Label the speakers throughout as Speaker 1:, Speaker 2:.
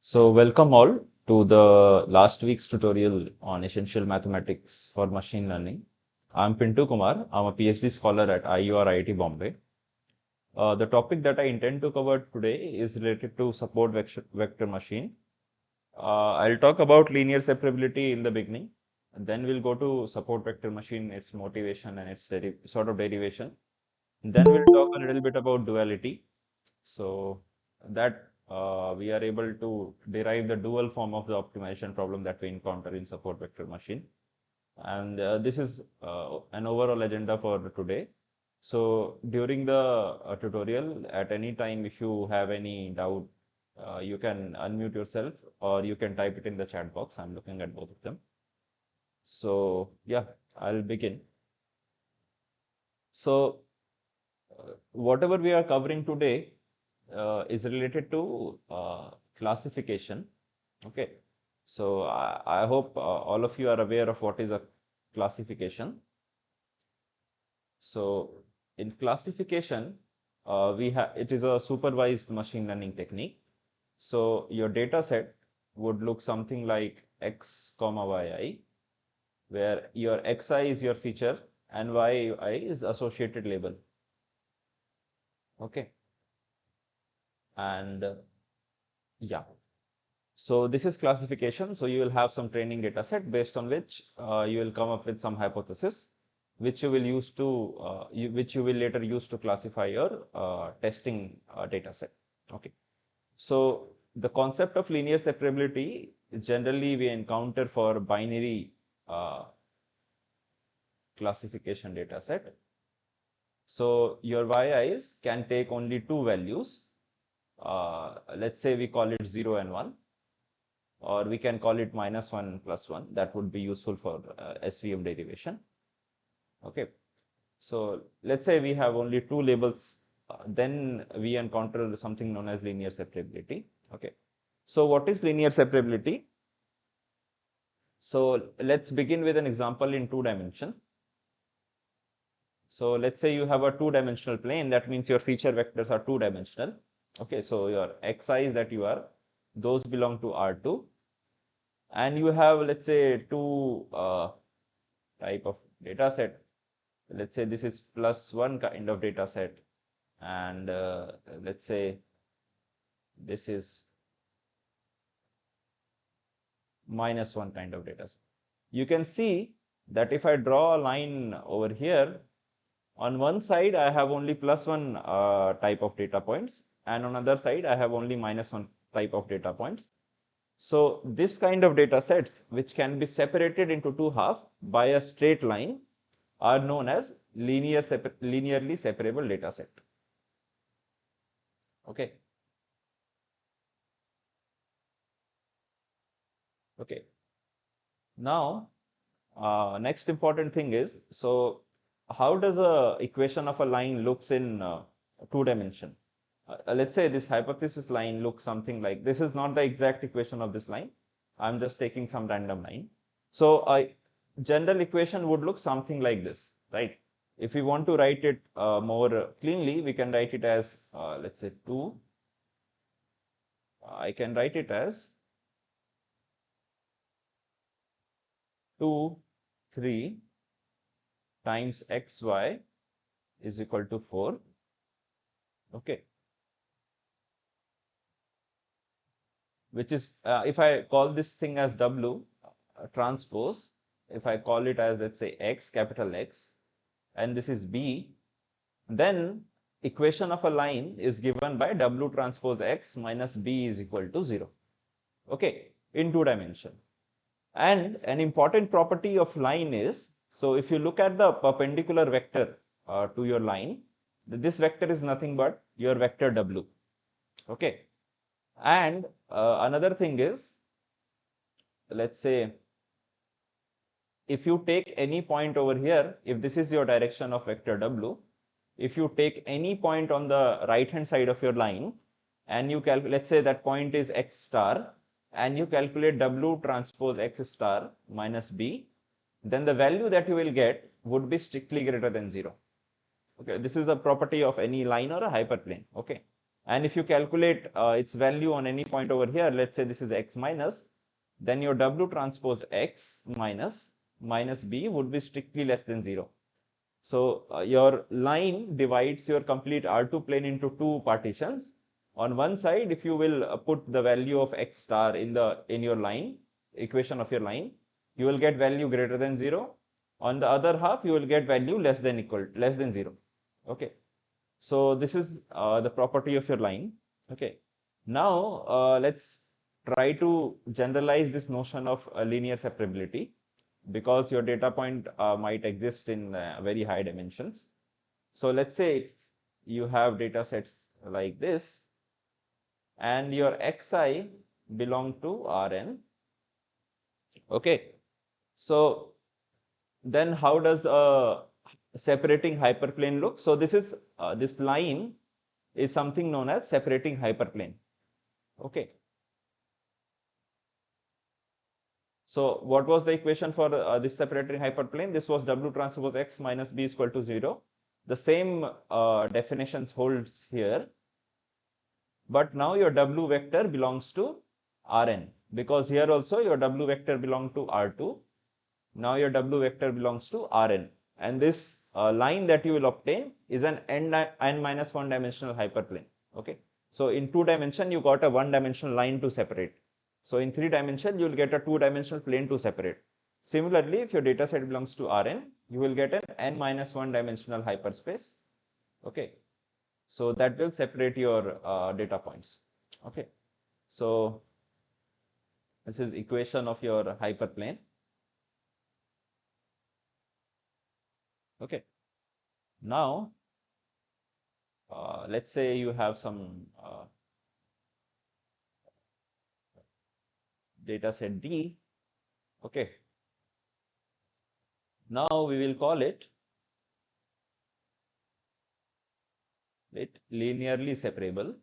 Speaker 1: So welcome all to the last week's tutorial on essential mathematics for machine learning. I'm Pintu Kumar. I'm a PhD scholar at IUR IIT Bombay. The topic that I intend to cover today is related to support vector machine. I'll talk about linear separability in the beginning, and then we'll go to support vector machine, its motivation and its sort of derivation. Then we'll talk a little bit about duality. So that we are able to derive the dual form of the optimization problem that we encounter in support vector machine. And this is an overall agenda for today. So during the tutorial, at any time, if you have any doubt, you can unmute yourself or you can type it in the chat box. I'm looking at both of them. So yeah, I'll begin. So whatever we are covering today is related to classification. Okay, so I hope all of you are aware of what is a classification. So in classification, it is a supervised machine learning technique. So your data set would look something like x comma yi, where your xi is your feature and yi is associated label. Okay, and yeah. So this is classification. So you will have some training data set based on which you will come up with some hypothesis, which you will use to which you will later use to classify your testing data set. Okay. So the concept of linear separability generally we encounter for binary classification data set. So your yi's can take only two values. Let's say we call it 0 and 1. Or we can call it -1 plus 1. That would be useful for SVM derivation. Okay. So let's say we have only two labels, then we encounter something known as linear separability. Okay. So what is linear separability? So let's begin with an example in 2-dimension. So let's say you have a 2-dimensional plane. That means your feature vectors are 2-dimensional. Okay. So your xi's that you are, those belong to R2. And you have, let's say, two type of data set. Let's say this is +1 kind of data set, and let's say this is -1 kind of data set. You can see that if I draw a line over here, on one side I have only +1 type of data points, and on other side I have only -1 type of data points. So this kind of data sets, which can be separated into two halves by a straight line, are known as linearly separable data set. Okay. Okay. Now, next important thing is, so how does a equation of a line looks in 2-dimension? Let's say this hypothesis line looks something like this. Is not the exact equation of this line. I'm just taking some random line. So a general equation would look something like this, right? If we want to write it more cleanly, we can write it as, let's say 2. I can write it as 2, 3 times xy is equal to 4. Okay. Which is, if I call this thing as W transpose, if I call it as, let's say, X, capital X, and this is B, then equation of a line is given by W transpose X minus B is equal to 0. Okay, in 2-dimension. And an important property of line is, so if you look at the perpendicular vector to your line, this vector is nothing but your vector W. Okay. And another thing is, let's say, if you take any point over here, if this is your direction of vector W, if you take any point on the right hand side of your line and you calculate, let's say that point is X star, and you calculate W transpose X star minus B, then the value that you will get would be strictly greater than 0. Okay, this is the property of any line or a hyperplane. Okay. And if you calculate its value on any point over here, let's say this is x minus, then your W transpose x minus B would be strictly less than 0. So your line divides your complete R2 plane into two partitions. On one side, if you will put the value of x star in your line, equation of your line, you will get value greater than 0. On the other half, you will get value less than 0. Okay. So this is the property of your line. Okay. Now let's try to generalize this notion of linear separability, because your data point might exist in very high dimensions. So let's say you have data sets like this, and your xi belong to Rn. Okay. So then how does a separating hyperplane look? So this line is something known as separating hyperplane. Okay. So what was the equation for this separating hyperplane? This was W transpose x minus B is equal to 0. The same definitions holds here, but now your W vector belongs to Rn, because here also your W vector belongs to R2. Now your W vector belongs to Rn, and this line that you will obtain is an n minus 1 dimensional hyperplane. Okay. So in 2 dimension you got a 1 dimensional line to separate. So in 3 dimension you will get a 2 dimensional plane to separate. Similarly, if your data set belongs to Rn, you will get an n minus 1 dimensional hyperspace. Okay. So that will separate your data points. Okay. So this is equation of your hyperplane. Okay. Now let's say you have some data set D. Okay. Now we will call it linearly separable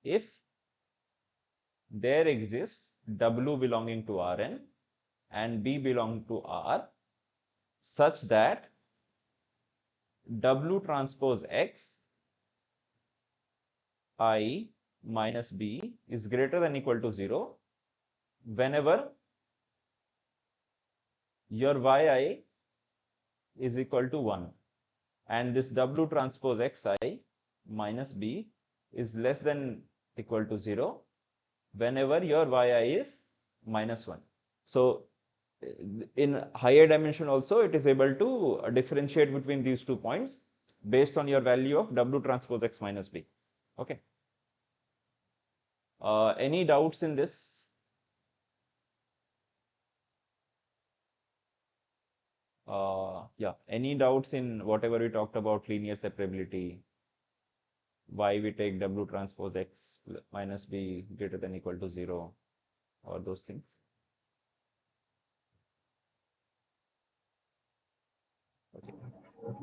Speaker 1: if there exists W belonging to Rn and B belonging to R such that W transpose X I minus B is greater than equal to 0 whenever your Yi is equal to 1, and this W transpose Xi minus B is less than equal to 0 whenever your Yi is minus 1. So in higher dimension also it is able to differentiate between these 2 points based on your value of W transpose X minus B. Okay. Any doubts in this? Yeah, any doubts in whatever we talked about linear separability, why we take W transpose X minus B greater than equal to 0, or those things? Okay.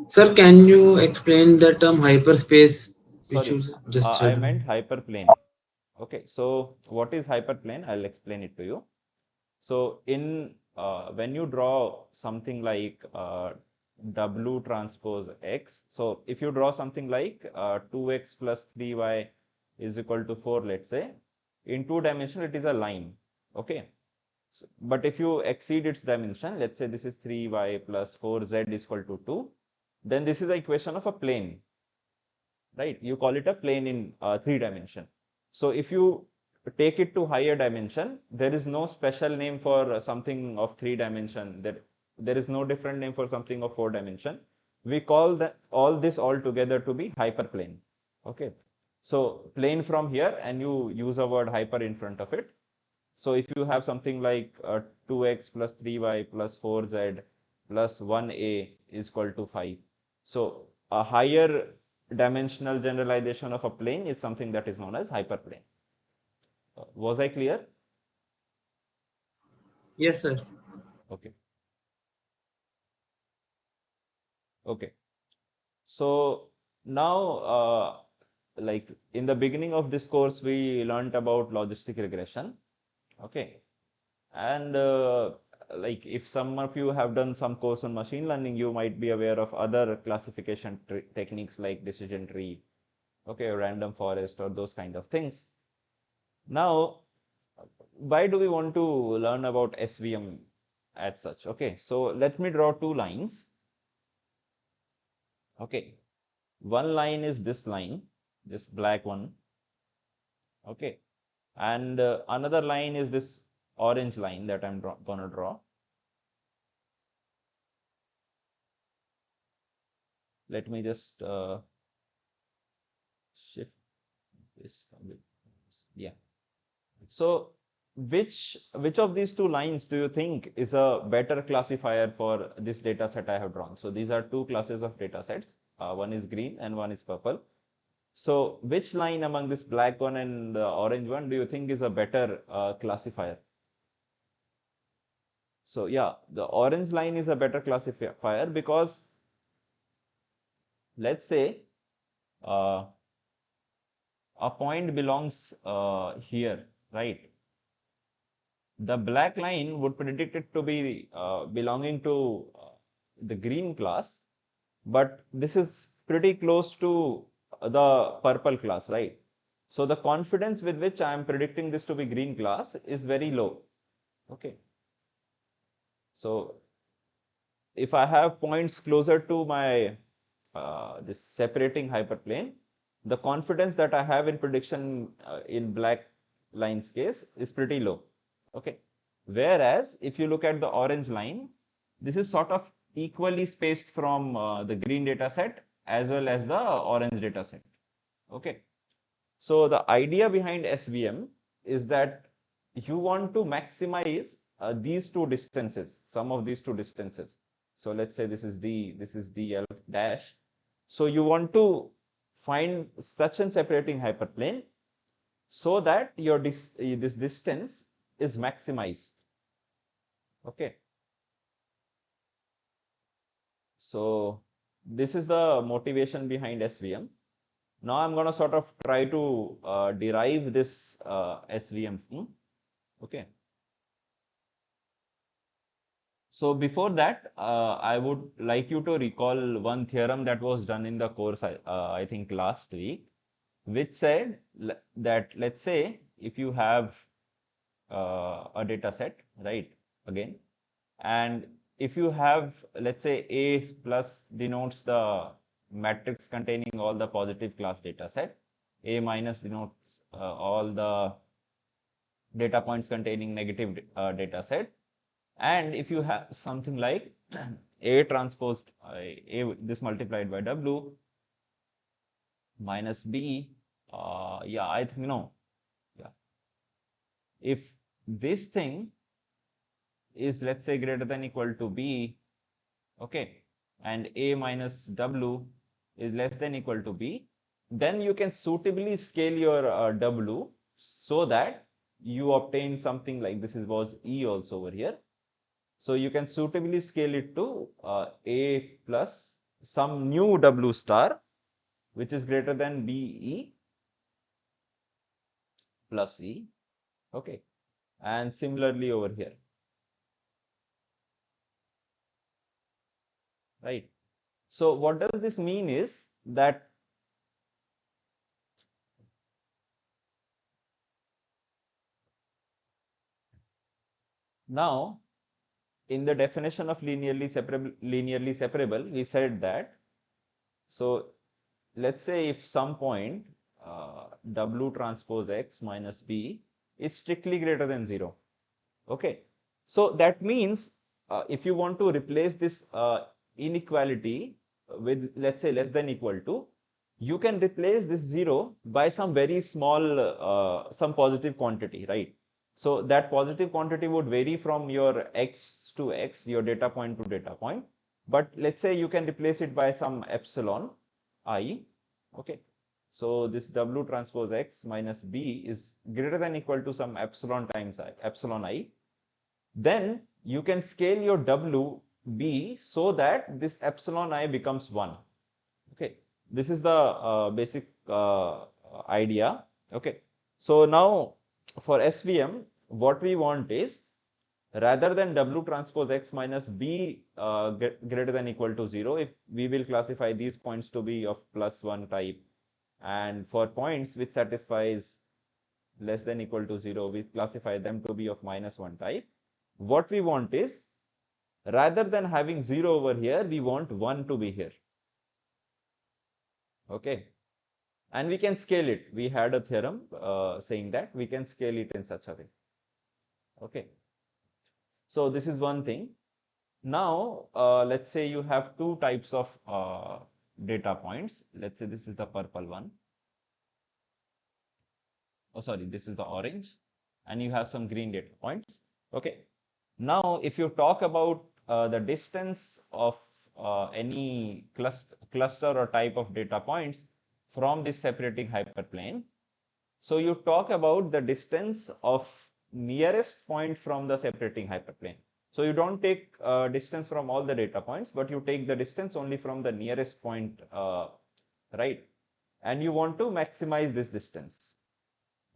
Speaker 2: Sir, can you explain the term hyperspace which
Speaker 1: Sorry,
Speaker 2: you just
Speaker 1: I
Speaker 2: said?
Speaker 1: meant hyperplane. Okay, so what is hyperplane? I'll explain it to you. So in when you draw something like W transpose X, so if you draw something like 2x plus 3y is equal to 4, let's say, in 2 dimension it is a line. Okay. So, but if you exceed its dimension, let's say this is 3y plus 4z is equal to 2, then this is the equation of a plane, right? You call it a plane in 3 dimension. So if you take it to higher dimension, there is no special name for something of 3 dimension. There is no different name for something of 4 dimension. We call all this all together to be hyperplane. Okay. So plane from here, and you use a word hyper in front of it. So if you have something like 2x plus 3y plus 4z plus 1a is equal to 5. So a higher dimensional generalization of a plane is something that is known as hyperplane. Was I clear?
Speaker 2: Yes, sir.
Speaker 1: Okay. Okay. So now, like in the beginning of this course, we learned about logistic regression. Okay. And like if some of you have done some course on machine learning, you might be aware of other classification techniques like decision tree, okay, or random forest, or those kind of things. Now, why do we want to learn about SVM as such? Okay, so let me draw two lines. Okay, one line is this line, this black one. Okay, and another line is this orange line that I'm gonna draw. Let me just shift this a bit. Yeah. So which of these two lines do you think is a better classifier for this data set I have drawn? So these are two classes of data sets. One is green and one is purple. So which line among this black one and the orange one do you think is a better classifier? So yeah, the orange line is a better classifier because let's say uh, a point belongs here, right? The black line would predict it to be belonging to the green class, but this is pretty close to the purple class, right? So the confidence with which I am predicting this to be green class is very low. Okay. So if I have points closer to my this separating hyperplane, the confidence that I have in prediction in black line's case is pretty low. Okay. Whereas if you look at the orange line, this is sort of equally spaced from the green data set as well as the orange data set. Okay. So the idea behind SVM is that you want to maximize these two distances, some of these two distances. So let's say this is D L dash. So you want to find such a separating hyperplane so that your this distance is maximized. Okay. So this is the motivation behind SVM. Now I'm going to sort of try to derive this SVM thing. Okay. So before that, I would like you to recall one theorem that was done in the course, I think last week, which said that let's say if you have a data set, right, again, and if you have, let's say A plus denotes the matrix containing all the positive class data set, A minus denotes all the data points containing negative data set, and if you have something like A transposed A this multiplied by W minus B, yeah, I think no, yeah, if this thing is let's say greater than equal to B, okay, and A minus W is less than equal to B, then you can suitably scale your W so that you obtain something like this was E also over here. So you can suitably scale it to A plus some new W star, which is greater than BE plus E. Okay. And similarly over here. Right. So what does this mean is that now in the definition of linearly separable, we said that, so let's say if some point W transpose X minus B is strictly greater than 0. Okay. So that means if you want to replace this inequality with, let's say, less than equal to, you can replace this 0 by some very small, some positive quantity, right? So that positive quantity would vary from your X to X, your data point to data point. But let's say you can replace it by some epsilon I. Okay. So this W transpose X minus B is greater than equal to some epsilon times I, epsilon I. Then you can scale your WB so that this epsilon I becomes 1. Okay. This is the basic idea. Okay. So now for SVM, what we want is rather than W transpose X minus B greater than equal to 0, if we will classify these points to be of +1 type, and for points which satisfies less than equal to 0, we classify them to be of -1 type. What we want is, rather than having 0 over here, we want 1 to be here. Okay. And we can scale it. We had a theorem saying that we can scale it in such a way. Okay. So this is one thing. Now, let's say you have two types of data points. Let's say this is the purple one. Oh, sorry, this is the orange. And you have some green data points. Okay. Now, if you talk about the distance of any cluster or type of data points from this separating hyperplane, so you talk about the distance of nearest point from the separating hyperplane. So you don't take distance from all the data points, but you take the distance only from the nearest point, right? And you want to maximize this distance.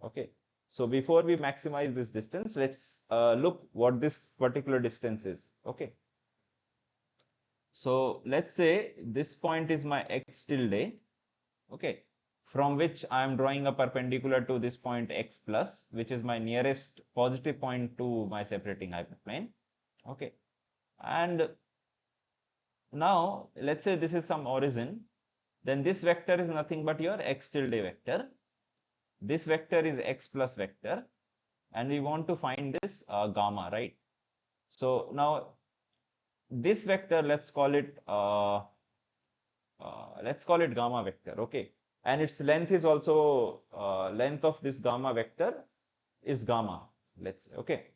Speaker 1: Okay. So before we maximize this distance, let's look what this particular distance is. Okay. So let's say this point is my x tilde. Okay. From which I am drawing a perpendicular to this point x plus, which is my nearest positive point to my separating hyperplane. Okay. And now let's say this is some origin. Then this vector is nothing but your x tilde vector. This vector is x plus vector. And we want to find this gamma, right? So now this vector, let's call it gamma vector. Okay. And its length is also length of this gamma vector is gamma, let's say. Okay.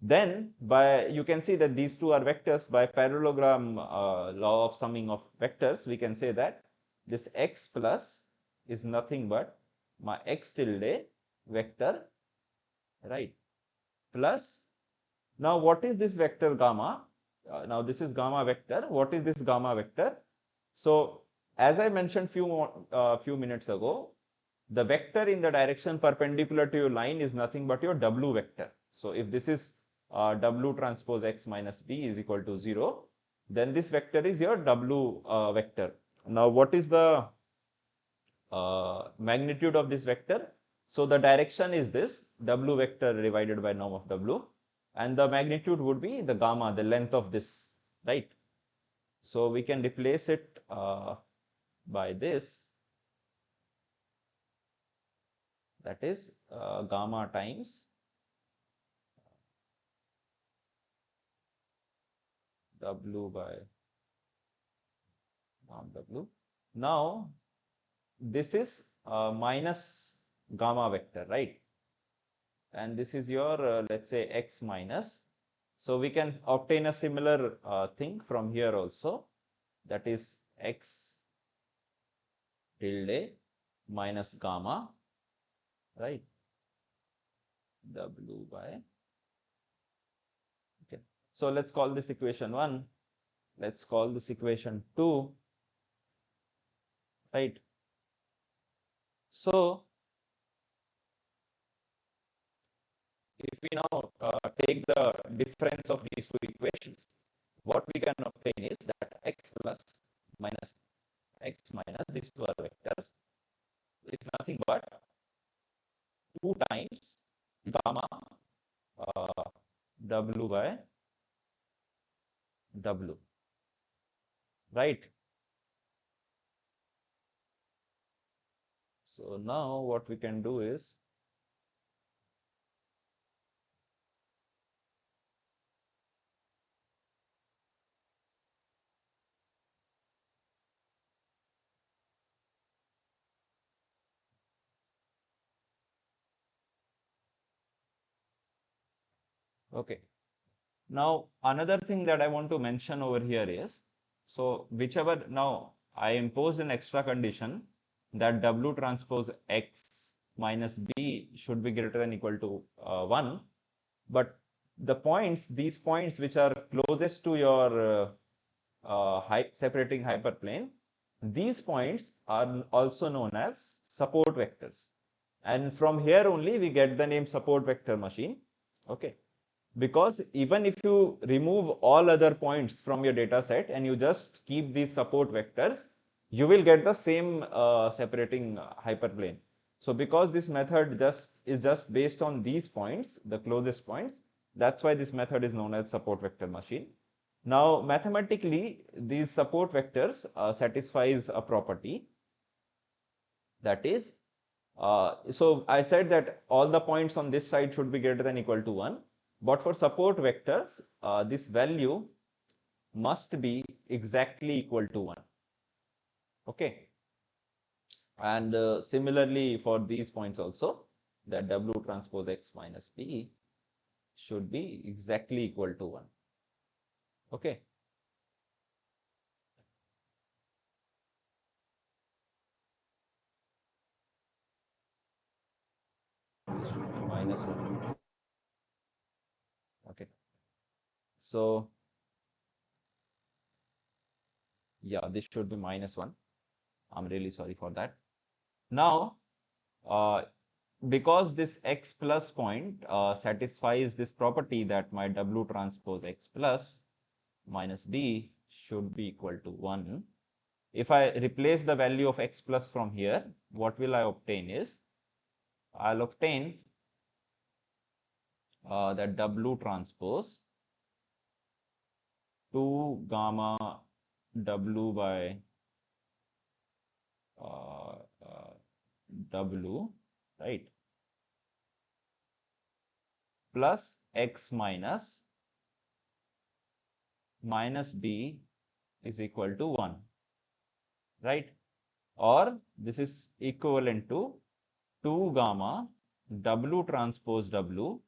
Speaker 1: Then by you can see that these two are vectors. By parallelogram law of summing of vectors, we can say that this x plus is nothing but my x tilde vector, right? Plus, now what is this vector gamma? Now this is gamma vector. What is this gamma vector? So as I mentioned few minutes ago, the vector in the direction perpendicular to your line is nothing but your W vector. So if this is W transpose X minus B is equal to 0, then this vector is your W vector. Now what is the magnitude of this vector? So the direction is this W vector divided by norm of W, and the magnitude would be the gamma, the length of this, right? So we can replace it by this, that is gamma times W by norm W. Now this is minus gamma vector, right? And this is your let's say x minus. So we can obtain a similar thing from here also, that is x tilde minus gamma, right? W by, okay. So let's call this equation 1. Let's call this equation 2, right? So if we now take the difference of these two equations, what we can obtain is that x plus minus x minus, these two are vectors, is nothing but 2 times gamma W by W, right? So now what we can do is, okay. Now another thing that I want to mention over here is, so whichever, now I impose an extra condition that W transpose X minus B should be greater than equal to 1, but the points, these points which are closest to your separating hyperplane, these points are also known as support vectors. And from here only we get the name support vector machine. Okay. Because even if you remove all other points from your data set and you just keep these support vectors, you will get the same separating hyperplane. So because this method is just based on these points, the closest points, that's why this method is known as support vector machine. Now mathematically, these support vectors satisfies a property, that is, so I said that all the points on this side should be greater than equal to 1. But for support vectors, this value must be exactly equal to 1. Okay. And similarly for these points also, that W transpose X minus B should be exactly equal to 1. Okay. This should be minus 1. Okay. So yeah, this should be minus 1. I'm really sorry for that. Now, because this X plus point satisfies this property that my W transpose X plus minus B should be equal to 1. If I replace the value of X plus from here, what will I obtain is, I'll obtain that W transpose 2 gamma W by uh, uh, W, right, plus X minus B is equal to 1, right? Or this is equivalent to 2 gamma W transpose W,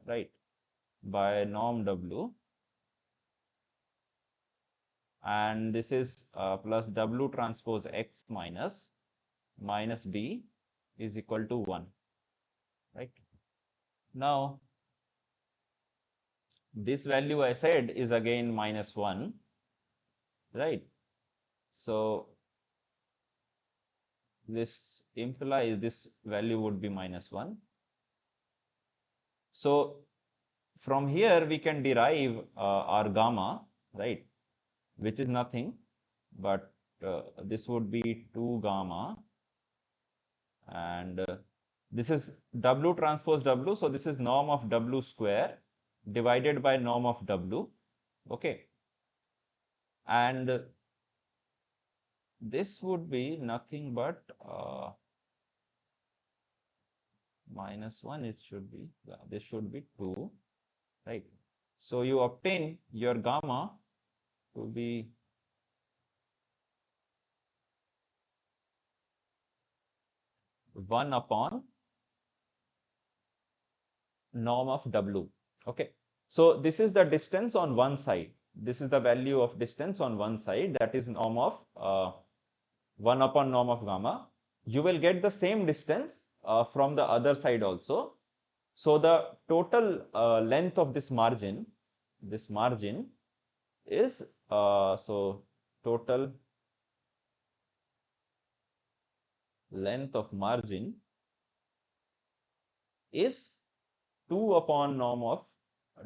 Speaker 1: right, by norm W, and this is plus W transpose X minus B is equal to 1, right? Now, this value I said is again minus 1, right? So, this implies this value would be minus 1. So, from here we can derive our gamma, right, which is nothing but this would be 2 gamma, and this is W transpose W, so this is norm of W square divided by norm of W, okay, and this would be nothing but minus 1, it should be, this should be 2, right? So you obtain your gamma to be 1 upon norm of W. Okay. So this is the distance on one side. This is the value of distance on one side, that is norm of 1 upon norm of gamma. You will get the same distance from the other side also. So the total length of this margin is so total length of margin is 2 upon norm of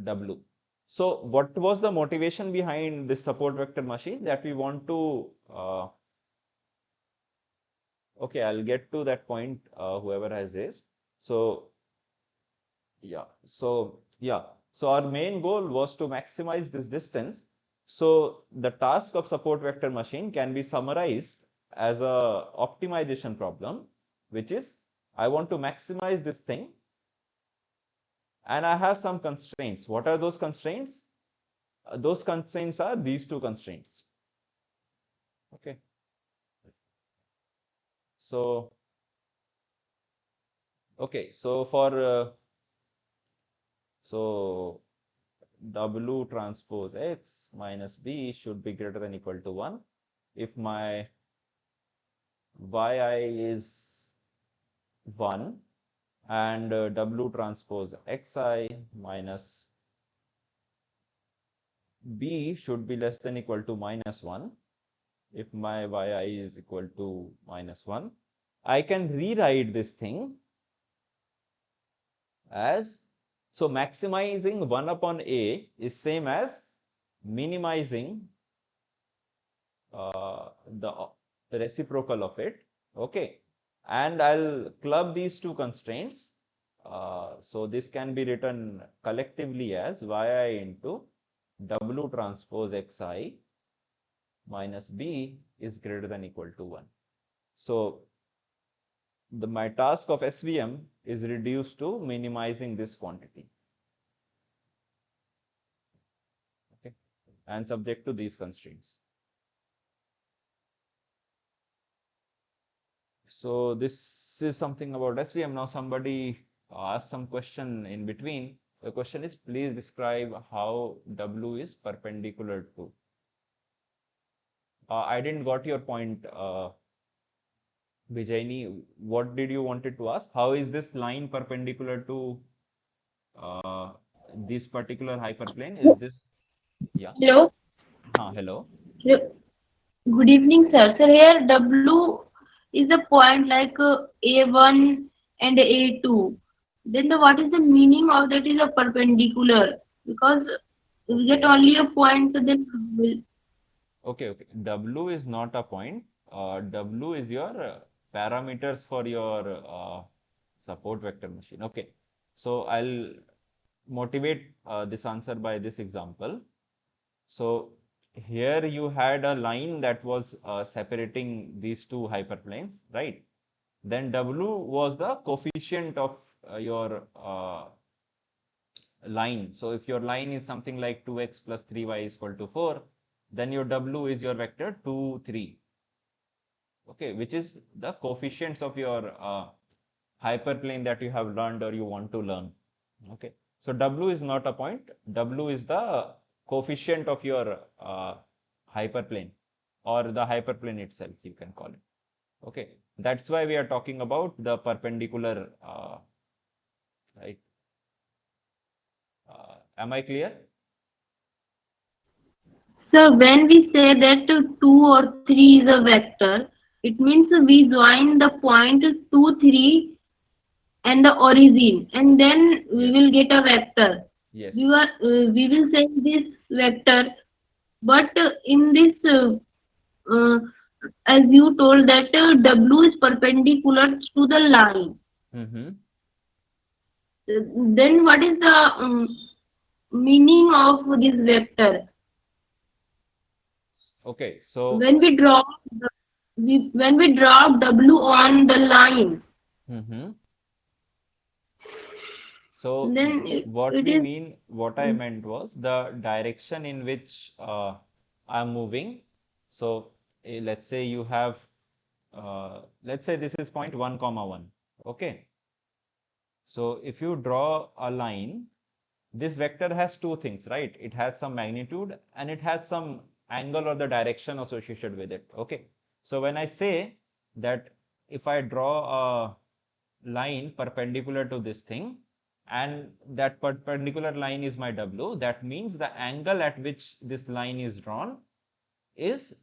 Speaker 1: W. So what was the motivation behind this support vector machine? That we want to, okay, I'll get to that point, whoever has raised. So yeah, so our main goal was to maximize this distance. So the task of support vector machine can be summarized as a optimization problem, which is I want to maximize this thing and I have some constraints. What are those constraints? Those constraints are these two constraints. Okay. So, okay, so for so W transpose X minus B should be greater than equal to 1 if my Yi is 1 and W transpose Xi minus B should be less than equal to minus 1 if my Yi is equal to minus 1. I can rewrite this thing as So maximizing 1 upon a is same as minimizing the reciprocal of it. Okay, and I'll club these two constraints. So this can be written collectively as yi into w transpose xi minus b is greater than equal to 1. So my task of SVM is reduced to minimizing this quantity. Okay, and subject to these constraints. So this is something about SVM. Now somebody asked some question in between. The question is, please describe how W is perpendicular to. I didn't got your point, Vijayni. What did you wanted to ask? How is this line perpendicular to uh, this particular hyperplane? Is this, yeah?
Speaker 3: Hello.
Speaker 1: Hello.
Speaker 3: Good evening, sir. Sir, here W is a point like A1 and A2. Then what is the meaning of that is a perpendicular? Because we get
Speaker 1: Okay.
Speaker 3: only a point, so then will.
Speaker 1: Okay. W is not a point. W is your parameters for your support vector machine. Okay. So I'll motivate this answer by this example. So here you had a line that was separating these two hyperplanes, right? Then W was the coefficient of your line. So if your line is something like 2x plus 3y is equal to 4, then your W is your vector 2, 3. Okay, which is the coefficients of your hyperplane that you have learned or you want to learn. Okay, so W is not a point. W is the coefficient of your hyperplane or the hyperplane itself, you can call it. Okay, that's why we are talking about the perpendicular, right? Am I clear?
Speaker 3: So when we say that 2 or 3 is a vector, it means we join the point 2, 3 and the origin, and then we will
Speaker 1: Yes,
Speaker 3: get a vector.
Speaker 1: yes.
Speaker 3: We will say this vector, but in this as you told that W is perpendicular to the line.
Speaker 1: Mm-hmm.
Speaker 3: Then what is the meaning of this vector?
Speaker 1: Okay, so
Speaker 3: When we draw when we draw W on the line,
Speaker 1: mm-hmm. So
Speaker 3: then
Speaker 1: what
Speaker 3: it
Speaker 1: we
Speaker 3: is
Speaker 1: mean, what I meant was the direction in which I'm moving. So let's say you have, let's say this is point 1 comma 1. Okay. So if you draw a line, this vector has two things, right? It has some magnitude and it has some angle or the direction associated with it. Okay. So when I say that if I draw a line perpendicular to this thing and that perpendicular line is my W, that means the angle at which this line is drawn is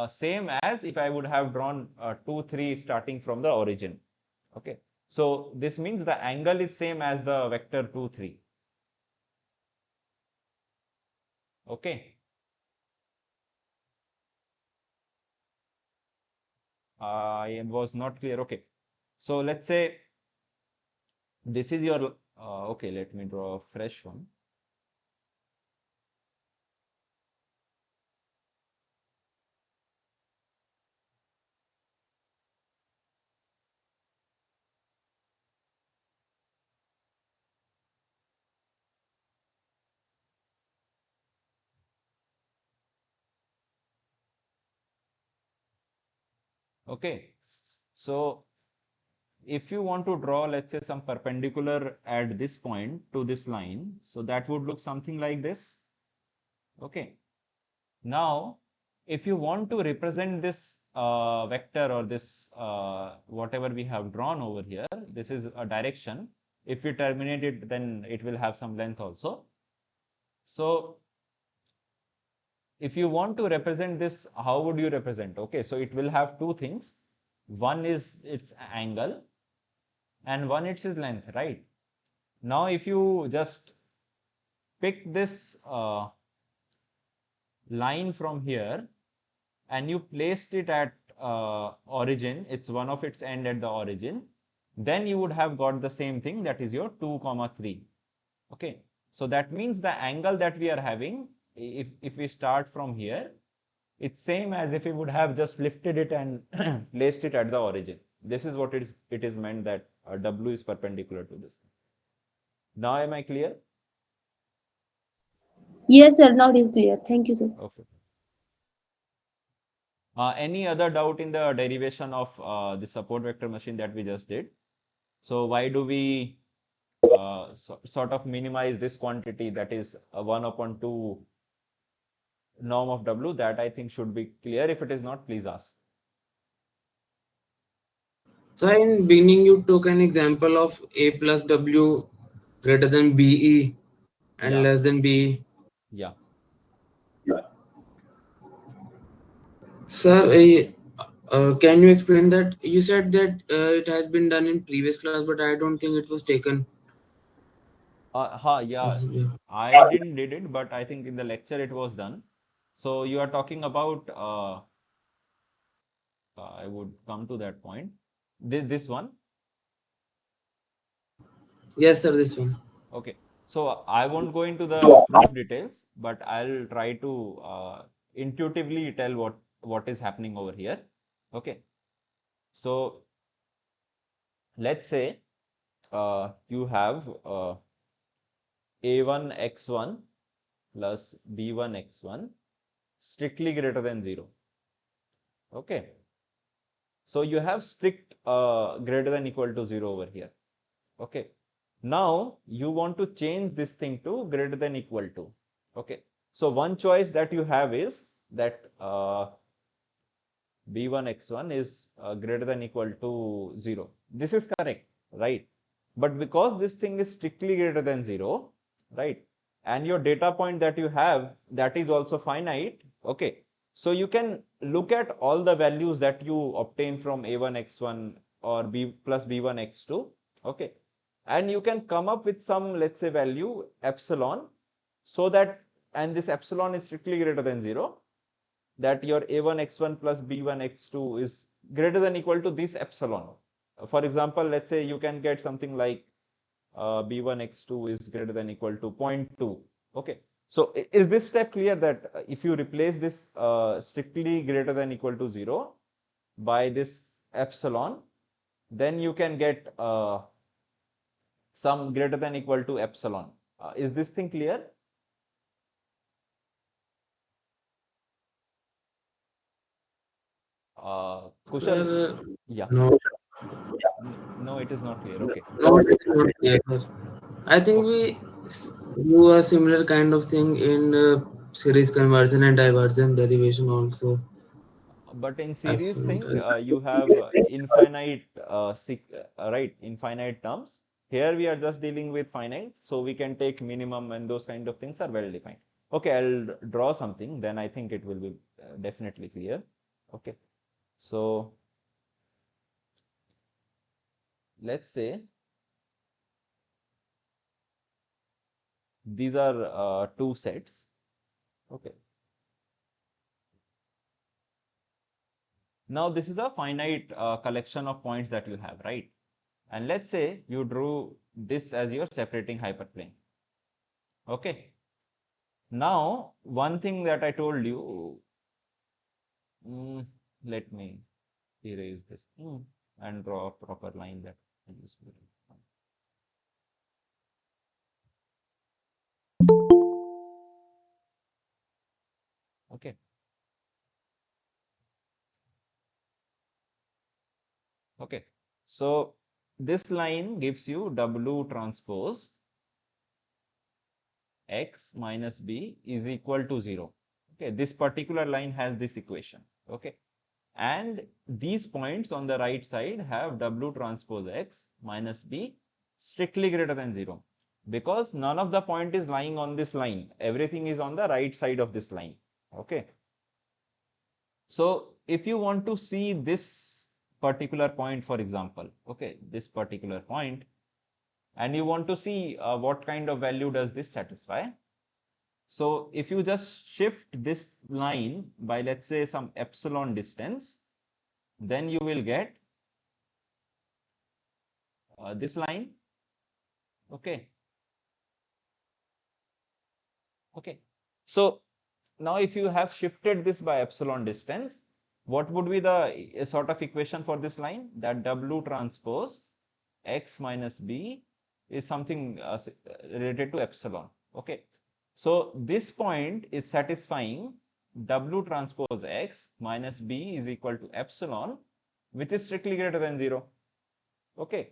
Speaker 1: same as if I would have drawn 2, 3 starting from the origin. Okay. So this means the angle is same as the vector 2, 3. Okay. I was not clear. Okay. So let's say this is your, okay, let me draw a fresh one. Okay. So if you want to draw, let's say, some perpendicular at this point to this line, so that would look something like this. Okay. Now, if you want to represent this vector or this whatever we have drawn over here, this is a direction. If you terminate it, then it will have some length also. So if you want to represent this, how would you represent? Okay, so it will have two things. One is its angle and one its length, right? Now if you just pick this line from here and you placed it at origin, it's one of its end at the origin, then you would have got the same thing, that is your 2 comma 3. Okay, so that means the angle that we are having, if we start from here, it's same as if we would have just lifted it and placed it at the origin. This is what it is meant that W is perpendicular to this. Now am I clear?
Speaker 3: Yes, sir. Now it is clear. Thank you, sir.
Speaker 1: Okay. Any other doubt in the derivation of the support vector machine that we just did? So why do we sort of minimize this quantity, that is 1 upon 2 norm of W? That I think should be clear. If it is not, please ask.
Speaker 2: So in beginning, you took an example of A plus W greater than BE and
Speaker 1: Yeah,
Speaker 2: less than BE.
Speaker 1: yeah.
Speaker 2: Sir, can you explain that? You said that it has been done in previous class, but I don't think it was taken.
Speaker 1: Yeah.
Speaker 2: Possibly.
Speaker 1: I didn't did it, but I think in the lecture it was done. So you are talking about, I would come to that point. This one.
Speaker 2: Yes, sir, this one.
Speaker 1: Okay. So I won't go into the proof details, but I'll try to intuitively tell what is happening over here. Okay. So let's say you have a1 x1 plus b1 x1 strictly greater than 0. Okay. So you have strict greater than equal to 0 over here. Okay. Now you want to change this thing to greater than equal to. Okay. So one choice that you have is that b1 x1 is greater than equal to 0. This is correct, right? But because this thing is strictly greater than 0, right? And your data point that you have, that is also finite. Okay. So you can look at all the values that you obtain from a1 x1 or b plus b1 x2. Okay. And you can come up with some, let's say, value epsilon, so that, and this epsilon is strictly greater than 0, that your a1 x1 plus b1 x2 is greater than equal to this epsilon. For example, let's say you can get something like b1 x2 is greater than equal to 0.2. Okay. So is this step clear, that if you replace this strictly greater than equal to 0 by this epsilon, then you can get some greater than equal to epsilon. Is this thing clear? Kushal,
Speaker 2: Sir,
Speaker 1: yeah.
Speaker 2: no,
Speaker 1: No, it is not clear. Okay.
Speaker 2: no, it is not clear, sir. I think
Speaker 1: Okay.
Speaker 2: we do a similar kind of thing in series conversion and divergence derivation also.
Speaker 1: But in series
Speaker 2: Absolute.
Speaker 1: thing, you have infinite, right, infinite terms. Here we are just dealing with finite, so we can take minimum, and those kind of things are well defined. Okay, I'll draw something, then I think it will be definitely clear. Okay, so let's say these are two sets. Okay, now this is a finite collection of points that you have, right? And let's say you drew this as your separating hyperplane. Okay. Now, one thing that I told you, let me erase this thing and draw a proper line that I use. Okay. Okay. So this line gives you W transpose X minus B is equal to 0. Okay. This particular line has this equation. Okay. And these points on the right side have W transpose X minus B strictly greater than 0, because none of the point is lying on this line. Everything is on the right side of this line. Okay. So if you want to see this particular point, for example, okay, this particular point, and you want to see what kind of value does this satisfy. So if you just shift this line by, let's say, some epsilon distance, then you will get this line. Okay. Okay. So now if you have shifted this by epsilon distance, what would be the sort of equation for this line? That W transpose x minus b is something related to epsilon. Okay. So this point is satisfying W transpose x minus b is equal to epsilon, which is strictly greater than 0. Okay.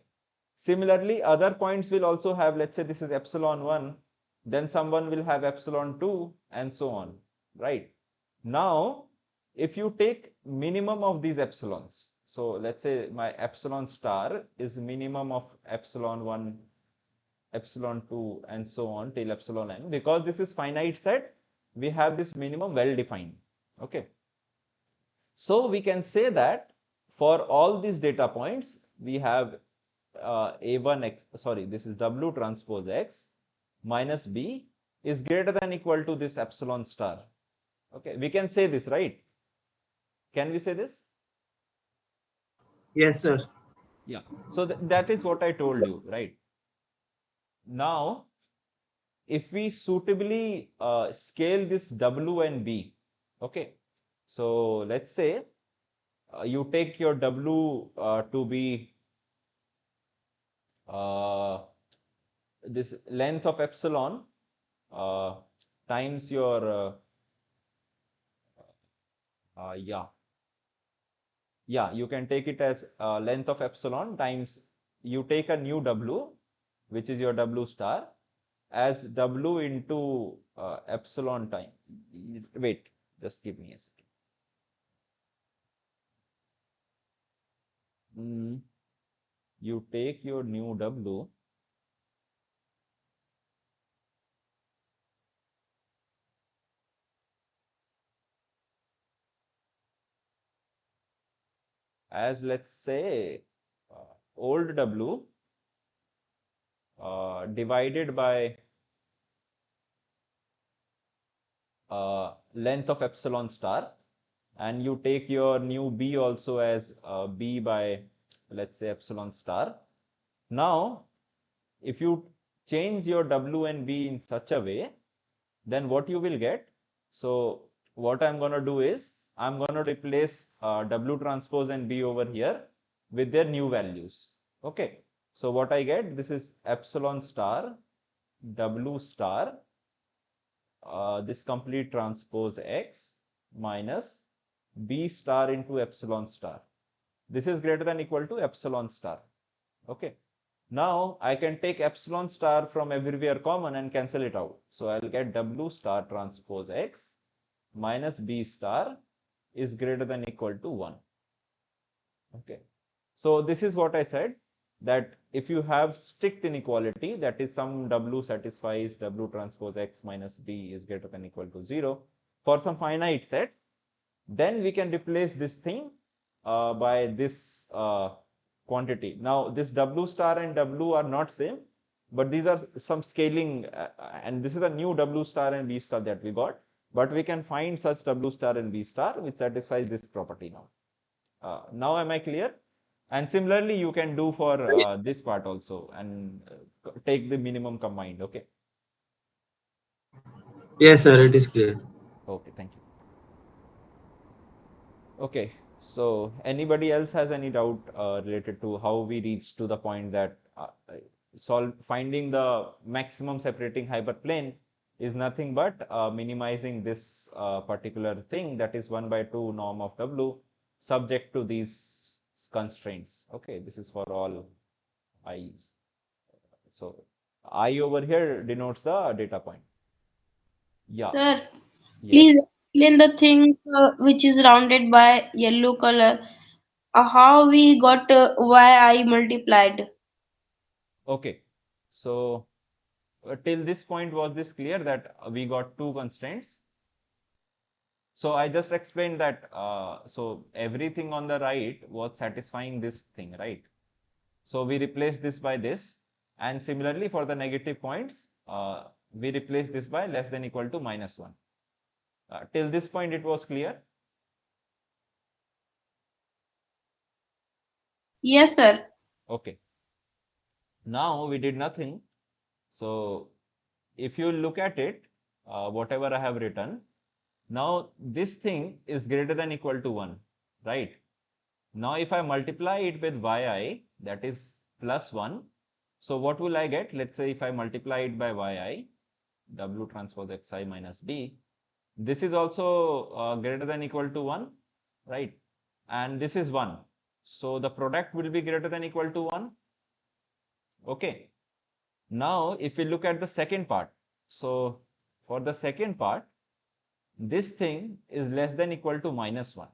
Speaker 1: Similarly, other points will also have, let's say this is epsilon 1, then someone will have epsilon 2, and so on, right? Now, if you take minimum of these epsilons, so let's say my epsilon star is minimum of epsilon 1, epsilon 2, and so on till epsilon n. Because this is finite set, we have this minimum well defined. Okay. So we can say that for all these data points, we have A1x, sorry, this is W transpose x minus B is greater than equal to this epsilon star. Okay, we can say this, right? Can we say this?
Speaker 2: Yes, sir.
Speaker 1: Yeah. So that is what I told you, right? Now, if we suitably scale this W and B, okay. So let's say you take your W to be this length of epsilon uh, times your you can take it as length of epsilon times you take a new W, which is your W star, as W into epsilon time. Wait, just give me a second. You take your new W as, let's say, old W divided by length of epsilon star, and you take your new B also as B by, let's say, epsilon star. Now, if you change your W and B in such a way, then what you will get? So what I'm going to do is I'm going to replace W transpose and B over here with their new values. Okay. So what I get, this is epsilon star W star this complete transpose x minus B star into epsilon star. This is greater than equal to epsilon star. Okay. Now I can take epsilon star from everywhere common and cancel it out. So I'll get W star transpose x minus B star is greater than equal to 1. Okay. So this is what I said, that if you have strict inequality, that is some W satisfies W transpose x minus B is greater than equal to 0 for some finite set, then we can replace this thing by this quantity. Now this W star and W are not same, but these are some scaling and this is a new W star and B star that we got, but we can find such W star and B star which satisfies this property now. Now am I clear? And similarly, you can do for this part also and take the minimum combined. Okay.
Speaker 2: Yes, sir. It is clear.
Speaker 1: Okay. Thank you. Okay. So anybody else has any doubt related to how we reach to the point that finding the maximum separating hyperplane is nothing but minimizing this particular thing, that is 1 by 2 norm of W subject to these constraints. Okay, this is for all I. So I over here denotes the data point. Yeah.
Speaker 3: Sir,
Speaker 1: Yes.
Speaker 3: please explain the thing which is rounded by yellow color. How we got yi multiplied.
Speaker 1: Okay. So till this point, was this clear that we got two constraints? So I just explained that. So everything on the right was satisfying this thing, right? So we replace this by this, And similarly for the negative points, we replace this by less than equal to -1. Till this point it was clear?
Speaker 4: Yes, sir.
Speaker 1: Okay. Now we did nothing. So if you look at it, whatever I have written, now this thing is greater than equal to 1, right? Now if I multiply it with yi, that is +1, so what will I get? Let's say if I multiply it by yi, w transpose xi minus b, this is also greater than equal to 1, right? And this is 1. So the product will be greater than equal to 1. Okay. Now if we look at the second part, so for the second part, this thing is less than equal to -1.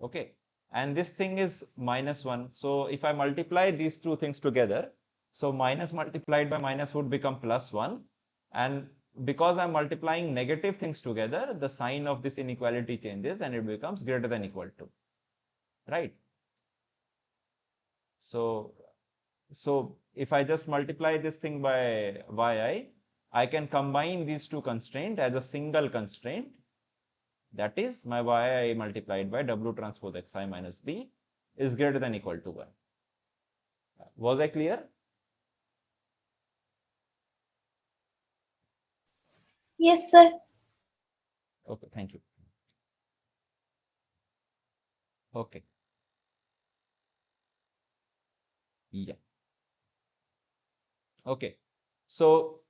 Speaker 1: Okay. And this thing is -1. So if I multiply these two things together, so minus multiplied by minus would become +1. And because I'm multiplying negative things together, the sign of this inequality changes and it becomes greater than equal to, right? So if I just multiply this thing by yi, I can combine these two constraints as a single constraint. That is, my yi multiplied by w transpose xi minus b is greater than equal to 1. Was I clear?
Speaker 4: Yes, sir.
Speaker 1: Okay, thank you. Okay. Yeah. Okay. So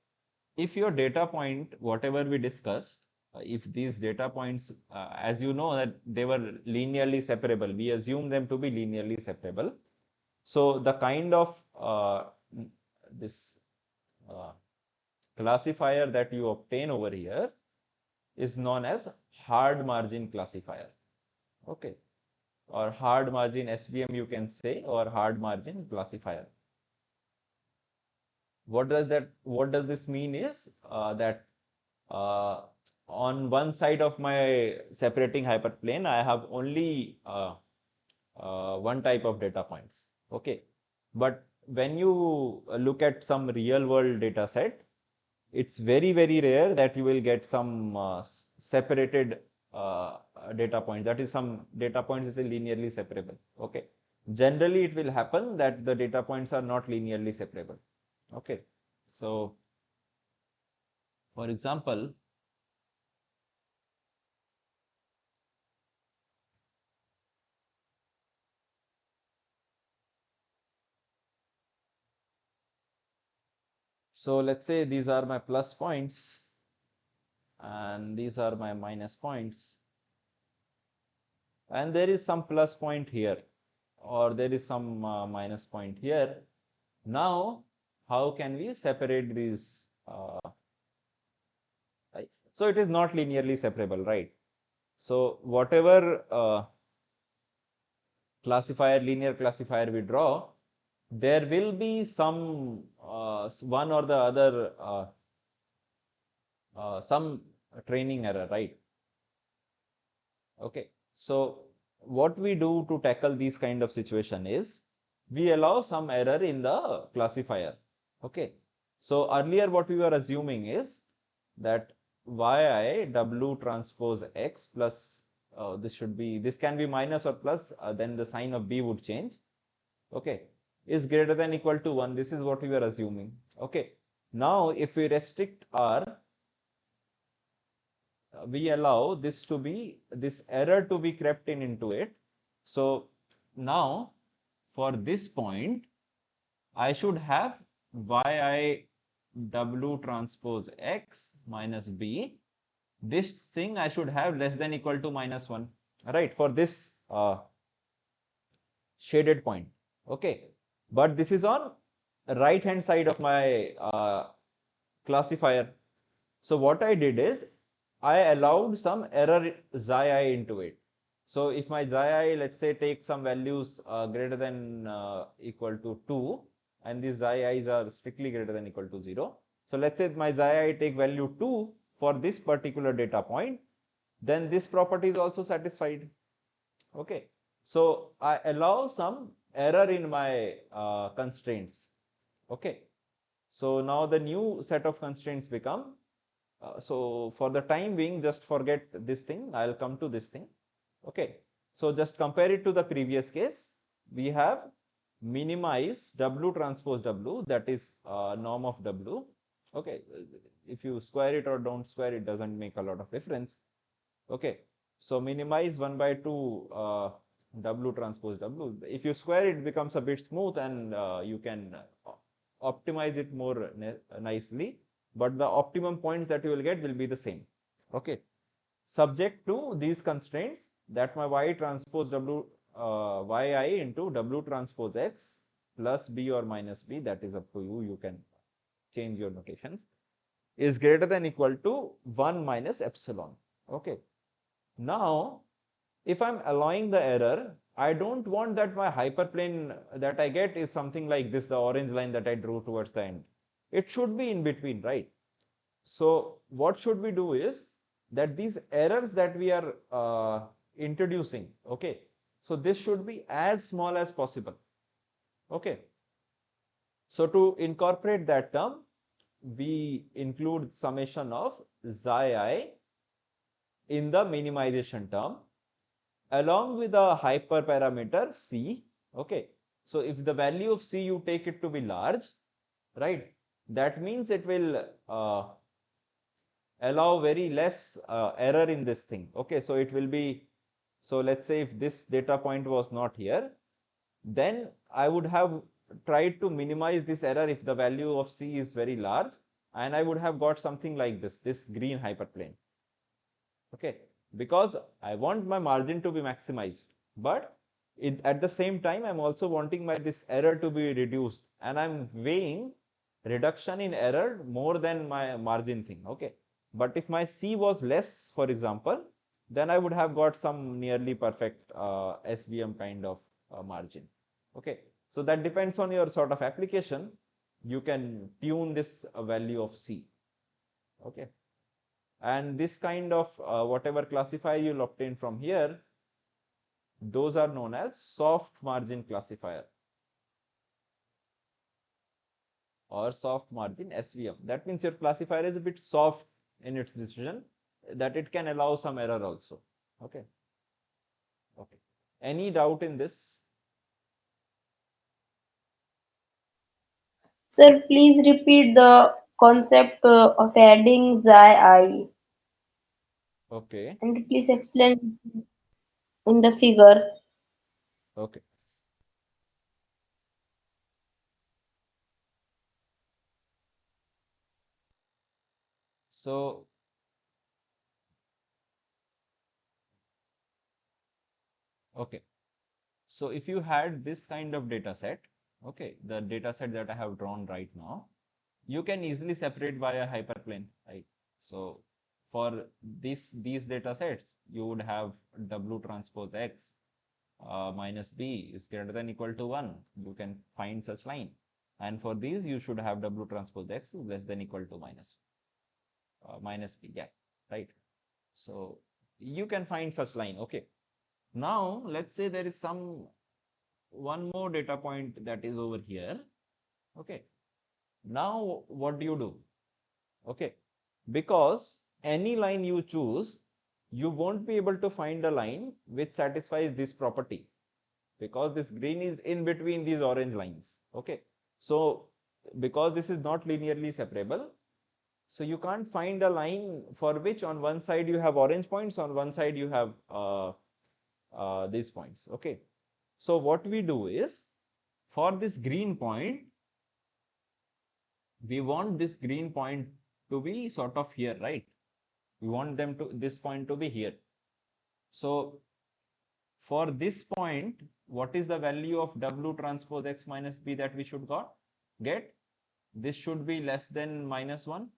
Speaker 1: if your data point, whatever we discussed, if these data points, as you know that they were linearly separable, we assume them to be linearly separable. So the kind of this classifier that you obtain over here is known as hard margin classifier. Okay. Or hard margin SVM you can say, or hard margin classifier. What does this mean is that on one side of my separating hyperplane, I have only one type of data points. Okay. But when you look at some real world data set, it's very, very rare that you will get some separated data point. That is, some data points is linearly separable. Okay. Generally, it will happen that the data points are not linearly separable. Okay. So, for example, so let's say these are my plus points and these are my minus points, and there is some plus point here or there is some minus point here. Now, how can we separate these? Right? So it is not linearly separable, right? So whatever linear classifier we draw, there will be some one or the other some training error, right? Okay. So what we do to tackle these kind of situation is we allow some error in the classifier. Okay. So earlier what we were assuming is that yi w transpose x plus this can be minus or plus, then the sign of b would change. Okay, is greater than equal to 1. This is what we were assuming. Okay. Now if we restrict r, we allow this error to be crept into it. So now for this point, I should have yi w transpose x minus b. This thing I should have less than equal to -1, right? For this shaded point. Okay. But this is on right hand side of my classifier. So what I did is I allowed some error xi into it. So if my xi, let's say, take some values greater than equal to 2, and these xi's are strictly greater than equal to 0. So let's say my xi take value 2 for this particular data point, then this property is also satisfied. Okay. So I allow some error in my constraints. Okay. So now the new set of constraints become, so for the time being, just forget this thing. I'll come to this thing. Okay. So just compare it to the previous case. We have minimize W transpose W, that is norm of W. Okay. If you square it or don't square it, doesn't make a lot of difference. Okay. So minimize 1 by 2 W transpose W. If you square it, becomes a bit smooth, and you can optimize it more nicely, but the optimum points that you will get will be the same. Okay. Subject to these constraints, that my Y transpose W yi into W transpose X plus B or minus B, that is up to you, you can change your notations, is greater than equal to 1 minus epsilon. Okay. Now, if I'm allowing the error, I don't want that my hyperplane that I get is something like this, the orange line that I drew towards the end. It should be in between, right? So what should we do is that these errors that we are introducing, okay, so this should be as small as possible. Okay. So to incorporate that term, we include summation of xi I in the minimization term along with a hyperparameter C. Okay. So if the value of C you take it to be large, right, that means it will allow very less error in this thing. Okay. So it will be, so let's say if this data point was not here, then I would have tried to minimize this error if the value of C is very large, and I would have got something like this green hyperplane. Okay, because I want my margin to be maximized, but at the same time I'm also wanting this error to be reduced, and I'm weighing reduction in error more than my margin thing. Okay, but if my C was less, for example, then I would have got some nearly perfect SVM kind of margin. Okay, so that depends on your sort of application. You can tune this value of C. Okay. And this kind of whatever classifier you'll obtain from here, those are known as soft margin classifier or soft margin SVM. That means your classifier is a bit soft in its decision, that it can allow some error also. Okay. Okay. Any doubt in this?
Speaker 4: Sir, please repeat the concept of adding xi I
Speaker 1: Okay.
Speaker 4: and please explain in the figure.
Speaker 1: Okay. So okay. So if you had this kind of data set, okay, the data set that I have drawn right now, you can easily separate by a hyperplane, right? So for these data sets, you would have W transpose X minus B is greater than equal to 1. You can find such line. And for these, you should have W transpose X less than equal to minus B, yeah, right? So you can find such line, okay. Now, let's say there is one more data point that is over here, okay. Now, what do? Okay, because any line you choose, you won't be able to find a line which satisfies this property, because this green is in between these orange lines. Okay, so because this is not linearly separable, so you can't find a line for which on one side you have orange points, on one side you have these points. Okay, so what we do is, for this green point, we want this green point to be sort of here, right? We want this point to be here. So for this point, what is the value of W transpose X minus B that we should get? This should be less than -1.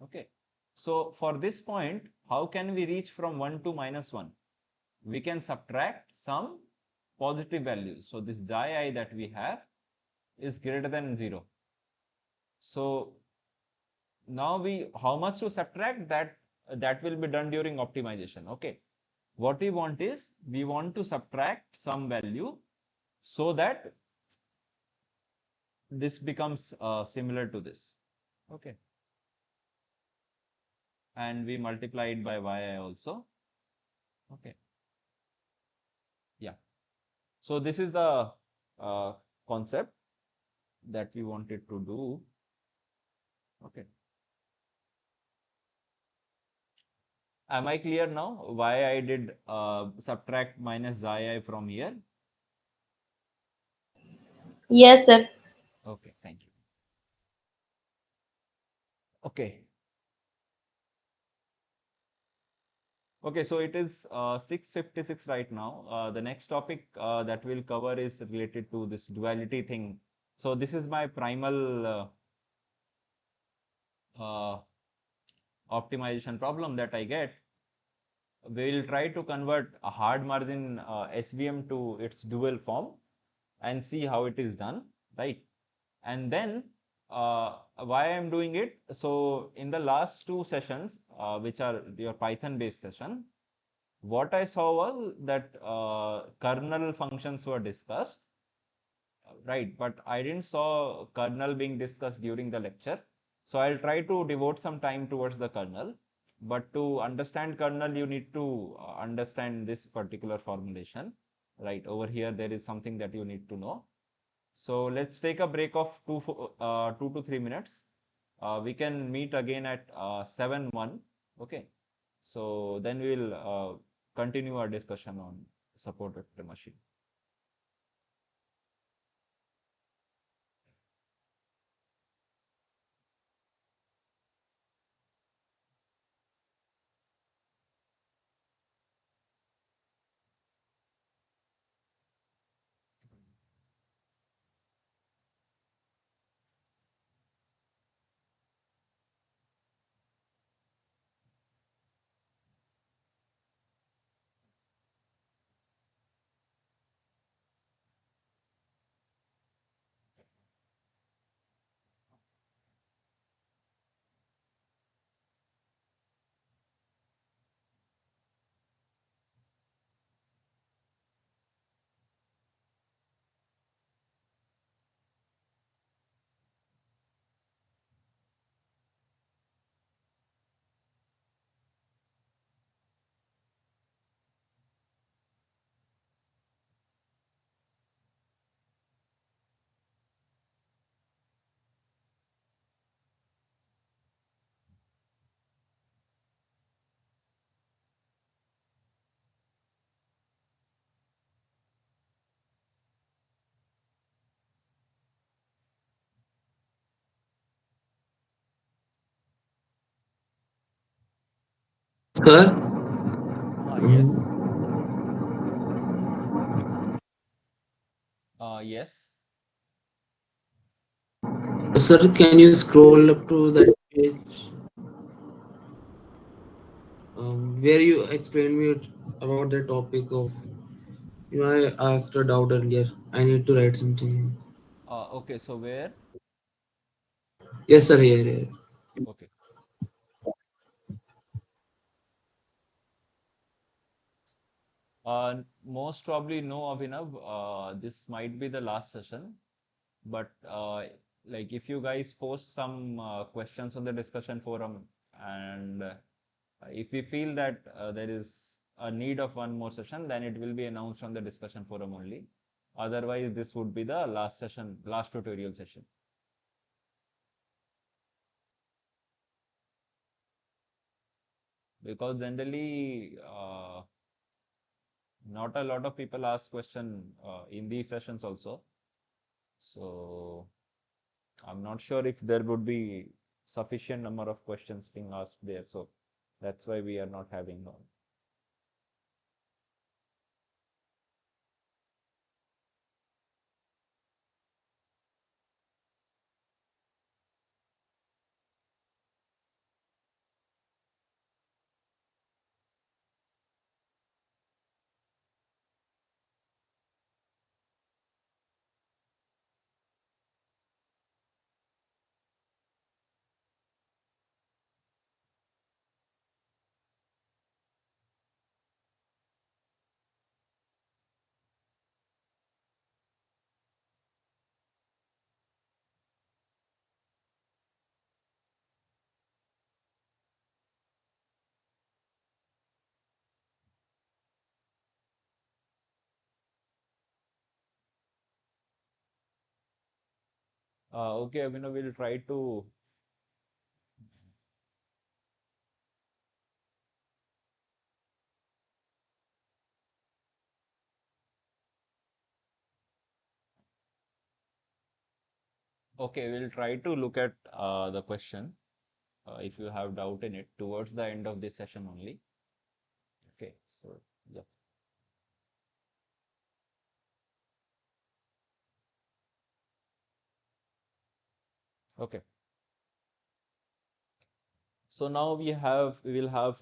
Speaker 1: Okay. So for this point, how can we reach from 1 to -1? We can subtract some positive values. So this xi I that we have is greater than 0. So now how much to subtract, that will be done during optimization. Okay. What we want is, we want to subtract some value so that this becomes similar to this. Okay. And we multiply it by yi also. Okay. Yeah. So this is the concept that we wanted to do. Okay. Am I clear now why I did subtract minus xi from here?
Speaker 4: Yes, sir.
Speaker 1: Okay, thank you. Okay. Okay, so it is 6:56 right now. The next topic that we'll cover is related to this duality thing. So this is my primal uh, optimization problem that I get. We'll try to convert a hard margin SVM to its dual form and see how it is done, right? And then why I'm doing it. So in the last two sessions, which are your Python based session, what I saw was that kernel functions were discussed, right? But I didn't saw kernel being discussed during the lecture. So I'll try to devote some time towards the kernel. But to understand kernel, you need to understand this particular formulation, right? Over here, there is something that you need to know. So let's take a break of 2 to 3 minutes. We can meet again at 7:01. Okay. So then we'll continue our discussion on support vector machine.
Speaker 2: Sir,
Speaker 1: Yes. Yes.
Speaker 2: sir, can you scroll up to that page where you explained me about the topic of, I asked a doubt earlier. I need to write something.
Speaker 1: Okay. So where?
Speaker 2: Yes, sir, here.
Speaker 1: Okay. Most probably no, Abhinav. This might be the last session, but like if you guys post some questions on the discussion forum, and if we feel that there is a need of one more session, then it will be announced on the discussion forum only. Otherwise, this would be the last session, last tutorial session. Because generally, not a lot of people ask question in these sessions also. So I'm not sure if there would be sufficient number of questions being asked there. So that's why we are not having one. Okay, Abhinav, we'll try to. Okay, we'll try to look at the question. If you have doubt in it, towards the end of this session only. Okay, so yeah. Okay. So now we will have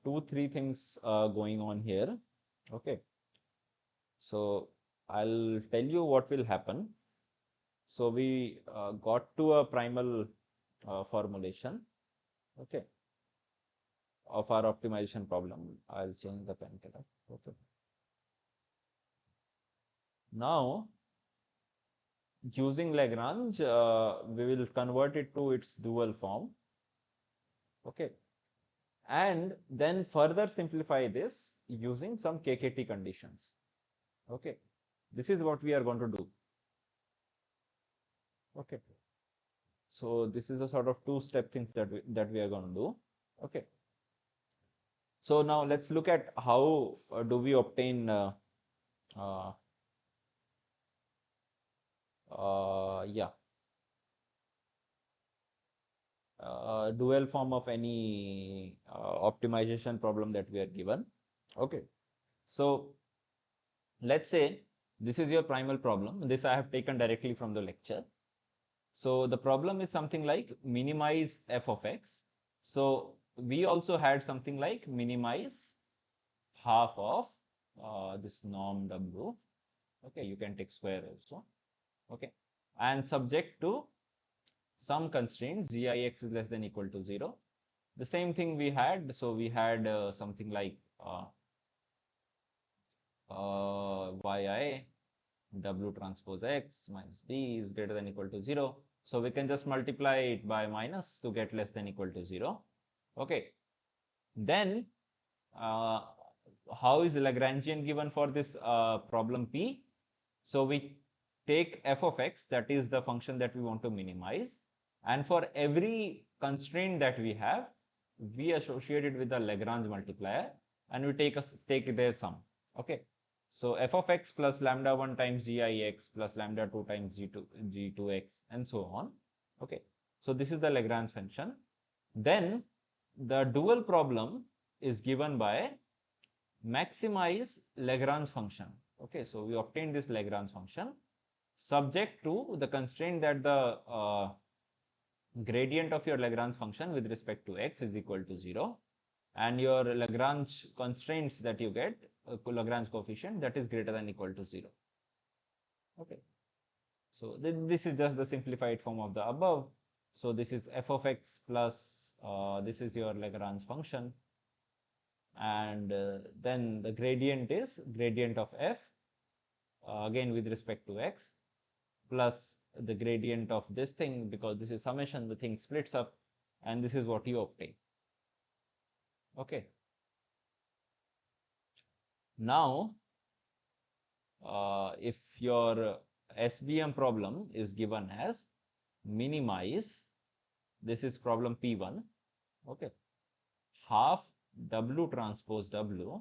Speaker 1: two, three things going on here. Okay. So I'll tell you what will happen. So we got to a primal formulation, okay, of our optimization problem. I'll change the pen color. Okay. Now, using Lagrange, we will convert it to its dual form. Okay. And then further simplify this using some KKT conditions. Okay. This is what we are going to do. Okay. So this is a sort of two-step things that we are going to do. Okay. So now let's look at how do we obtain uh, yeah, dual form of any optimization problem that we are given. Okay. So let's say this is your primal problem. This I have taken directly from the lecture. So the problem is something like minimize f of x. So we also had something like minimize half of this norm w. Okay, you can take square also. Okay, and subject to some constraint gix is less than equal to 0. The same thing we had. So we had something like yi w transpose x minus b is greater than equal to 0. So we can just multiply it by minus to get less than equal to 0. Okay. Then uh, how is Lagrangian given for this problem P? So we take f of x, that is the function that we want to minimize, and for every constraint that we have, we associate it with the Lagrange multiplier and we take their sum. Okay. So f of x plus lambda 1 times gix plus lambda 2 times g2x and so on. Okay. So this is the Lagrange function. Then the dual problem is given by maximize Lagrange function. Okay, so we obtain this Lagrange function subject to the constraint that the gradient of your Lagrange function with respect to x is equal to 0, and your Lagrange constraints that you get, Lagrange coefficient, that is greater than equal to 0. Okay, so this is just the simplified form of the above. So this is f of x plus this is your Lagrange function, and then the gradient is gradient of f again with respect to x plus the gradient of this thing, because this is summation, the thing splits up, and this is what you obtain. Okay. Now, if your SVM problem is given as minimize, this is problem P1, okay, half W transpose W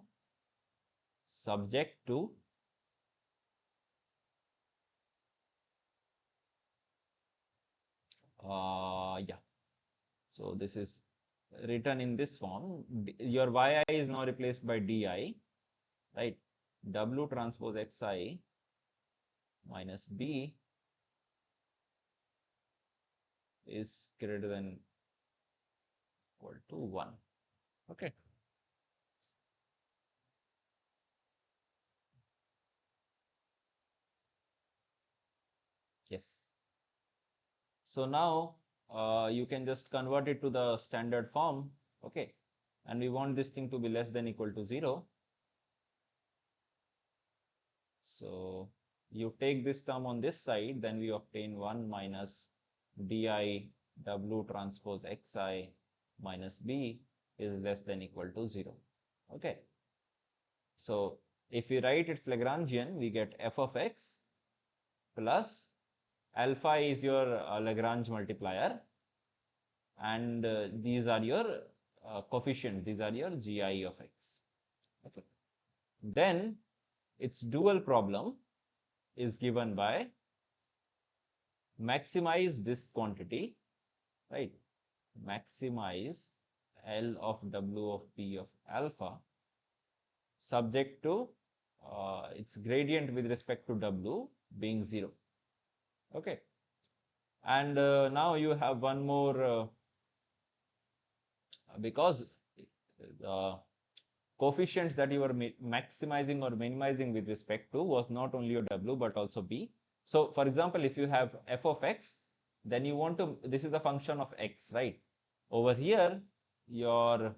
Speaker 1: subject to yeah. So this is written in this form. Your yi is now replaced by di, right? W transpose xi minus b is greater than equal to 1. Okay. Yes. So now you can just convert it to the standard form. Okay. And we want this thing to be less than equal to 0. So you take this term on this side, then we obtain 1 minus di w transpose xi minus b is less than equal to 0. Okay. So if we write its Lagrangian, we get f of x plus alpha is your Lagrange multiplier, and these are your coefficients, these are your GI of x. Okay. Then its dual problem is given by maximize this quantity, right? Maximize L of W of P of alpha subject to its gradient with respect to W being 0. Okay. And now you have one more, because the coefficients that you were maximizing or minimizing with respect to was not only your W but also B. So for example, if you have f of x, then you want to, this is a function of x, right? Over here, your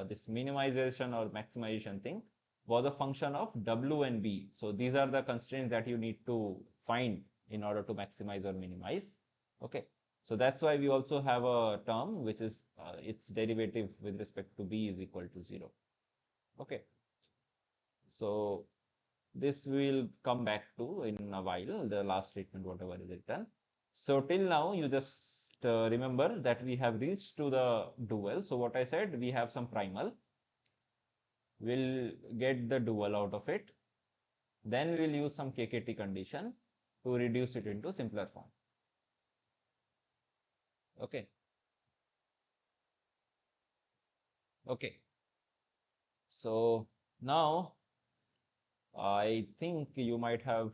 Speaker 1: this minimization or maximization thing was a function of W and B. So these are the constraints that you need to find in order to maximize or minimize. Okay. So that's why we also have a term which is its derivative with respect to B is equal to 0. Okay. So this will come back to in a while, the last statement, whatever is written. So till now, you just remember that we have reached to the dual. So what I said, we have some primal. We'll get the dual out of it. Then we'll use some KKT condition to reduce it into simpler form. Okay. Okay. So now I think you might have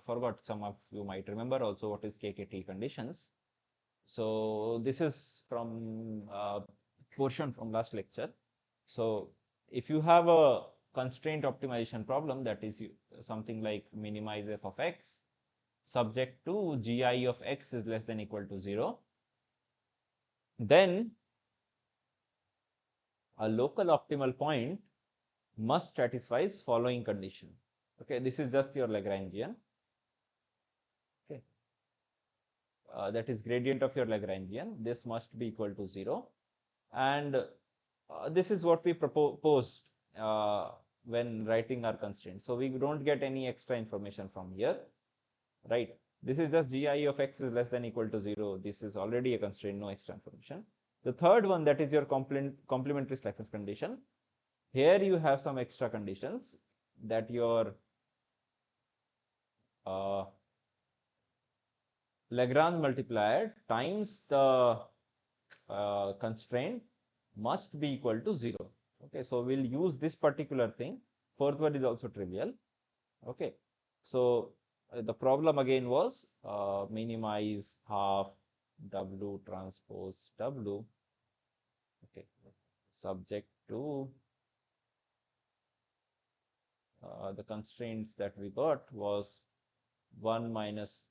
Speaker 1: forgot, some of you might remember also what is KKT conditions. So this is from portion from last lecture. So if you have a constraint optimization problem, that is something like minimize f of x subject to gi of x is less than equal to 0, then a local optimal point must satisfy following condition. Okay, this is just your Lagrangian. Okay, that is gradient of your Lagrangian. This must be equal to 0, and this is what we proposed when writing our constraint. So we don't get any extra information from here, right? This is just gi of x is less than equal to 0. This is already a constraint, no extra information. The third one, that is your complementary slackness condition. Here you have some extra conditions, that your Lagrange multiplier times the constraint must be equal to 0. Okay, so we'll use this particular thing. Fourth one is also trivial. Okay, so the problem again was minimize half W transpose W. Okay, subject to the constraints that we got was 1 minus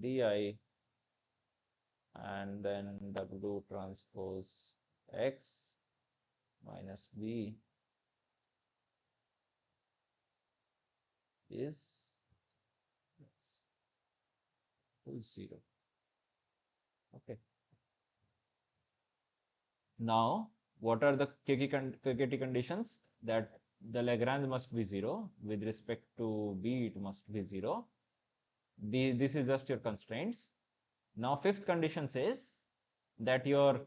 Speaker 1: di and then W transpose x minus b is to 0. Okay. Now, what are the KKT conditions? That the Lagrange must be 0. With respect to b, it must be 0. This is just your constraints. Now, fifth condition says that your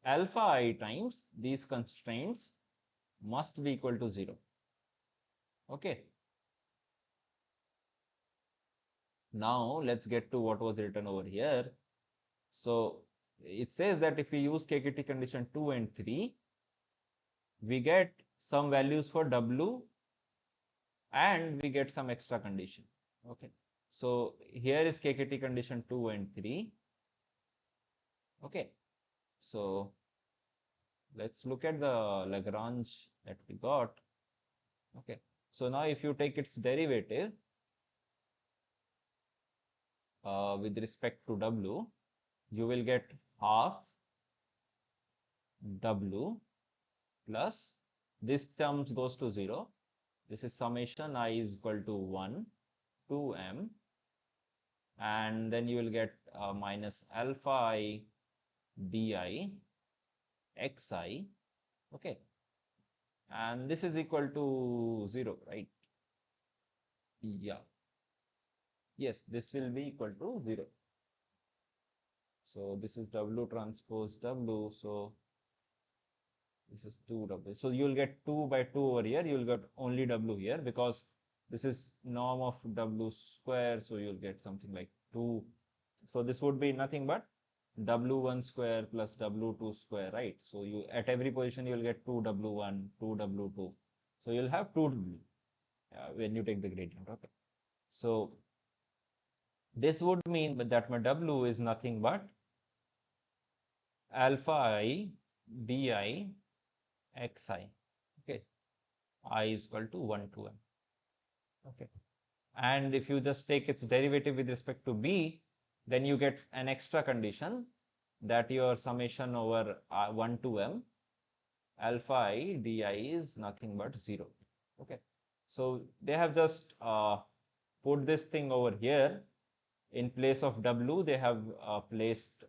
Speaker 1: alpha I times these constraints must be equal to 0. Okay. Now, let's get to what was written over here. So, it says that if we use KKT condition 2 and 3, we get some values for W and we get some extra condition. Okay. So, here is KKT condition 2 and 3. Okay. So, let's look at the Lagrange that we got. Okay. So, now if you take its derivative with respect to W, you will get half W plus this term goes to 0. This is summation I is equal to 1 to m, and then you will get minus alpha I di xi. Okay, and this is equal to 0, right? Yeah, yes, this will be equal to 0. So this is W transpose W, so this is 2W. So you'll get 2 by 2 over here, you'll get only W here because this is norm of W square, so you'll get something like 2. So this would be nothing but W1 square plus W2 square, right? So you at every position you'll get 2W1, 2W2. So you'll have 2W when you take the gradient, okay? So this would mean that my W is nothing but alpha I di xi, okay? I is equal to 1 to m, okay? And if you just take its derivative with respect to b, then you get an extra condition that your summation over 1 to m alpha I di is nothing but 0, okay? So they have just put this thing over here. In place of w, they have placed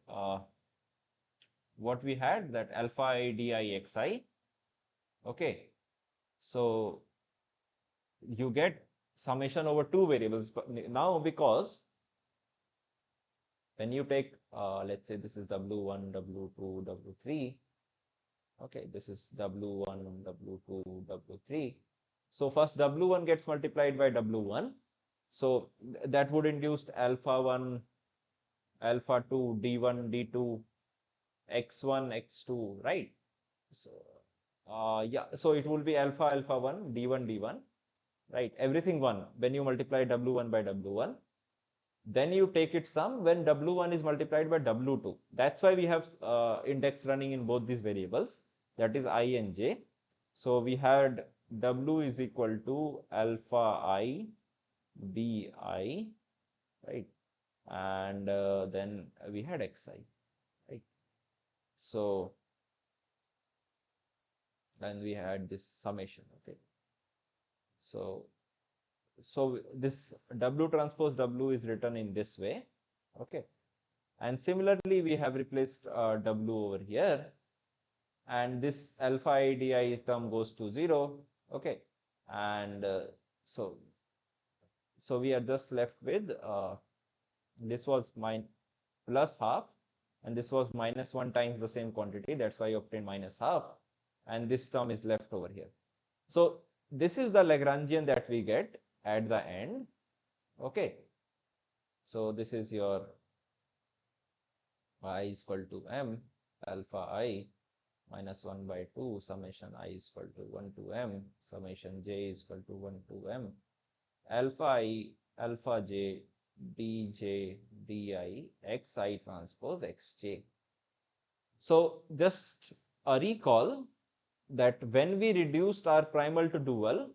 Speaker 1: what we had, that alpha I di xi, okay? So you get summation over two variables. But now because when you take, let's say this is W1, W2, W3, okay, this is W1, W2, W3. So first W1 gets multiplied by W1. So that would induce alpha 1, alpha 2, D1, D2, X1, X2, right? So yeah, so it will be alpha, alpha 1, D1, D1, right? Everything 1 when you multiply W1 by W1. Then you take its sum when W1 is multiplied by W2. That's why we have index running in both these variables, that is I and j. So we had W is equal to alpha I di, right? And then we had xi, right? So then we had this summation, okay? So this W transpose W is written in this way, okay? And similarly, we have replaced W over here, and this alpha I di term goes to 0, okay? And so we are just left with this was plus half, and this was minus 1 times the same quantity. That's why you obtained minus half, and this term is left over here. So this is the Lagrangian that we get at the end, okay? So this is your I is equal to m alpha I minus 1 by 2 summation I is equal to 1 to m summation j is equal to 1 to m alpha I alpha j dj di xi transpose xj. So just a recall that when we reduced our primal to dual,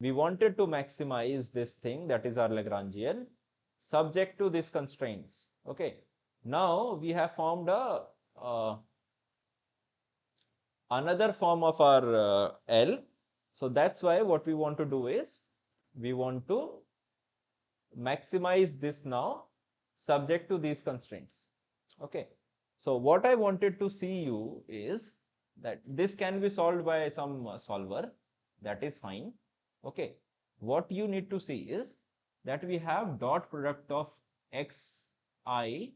Speaker 1: we wanted to maximize this thing, that is our Lagrangian, subject to these constraints, okay? Now we have formed a another form of our L. So that's why what we want to do is we want to maximize this now subject to these constraints, okay? So what I wanted to see you is that this can be solved by some solver, that is fine, okay? What you need to see is that we have dot product of xi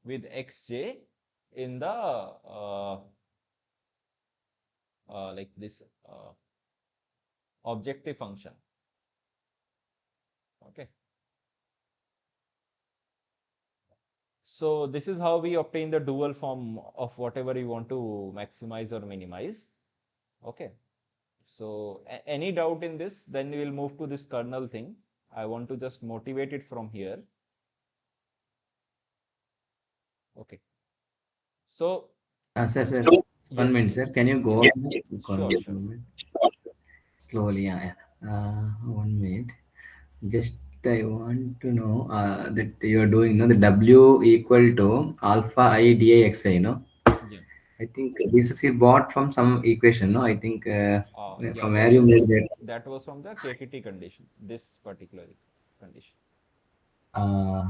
Speaker 1: with xj in the like this objective function, okay? So this is how we obtain the dual form of whatever you want to maximize or minimize, okay? So any doubt in this, then we will move to this kernel thing. I want to just motivate it from here, okay? So
Speaker 5: Sir, one
Speaker 1: yes,
Speaker 5: minute, sir.
Speaker 1: yes,
Speaker 5: Can you go
Speaker 1: yes,
Speaker 5: on the
Speaker 1: sure,
Speaker 5: corner
Speaker 1: sure.
Speaker 5: moment? Slowly? Yeah, yeah. 1 minute. Just I want to know that you're doing, the W equal to alpha I dixi,
Speaker 1: Yeah.
Speaker 5: I think this is you bought from some equation, no? I think
Speaker 1: Yeah,
Speaker 5: from where you made that.
Speaker 1: that was from the KKT condition, this particular condition.
Speaker 5: Uh,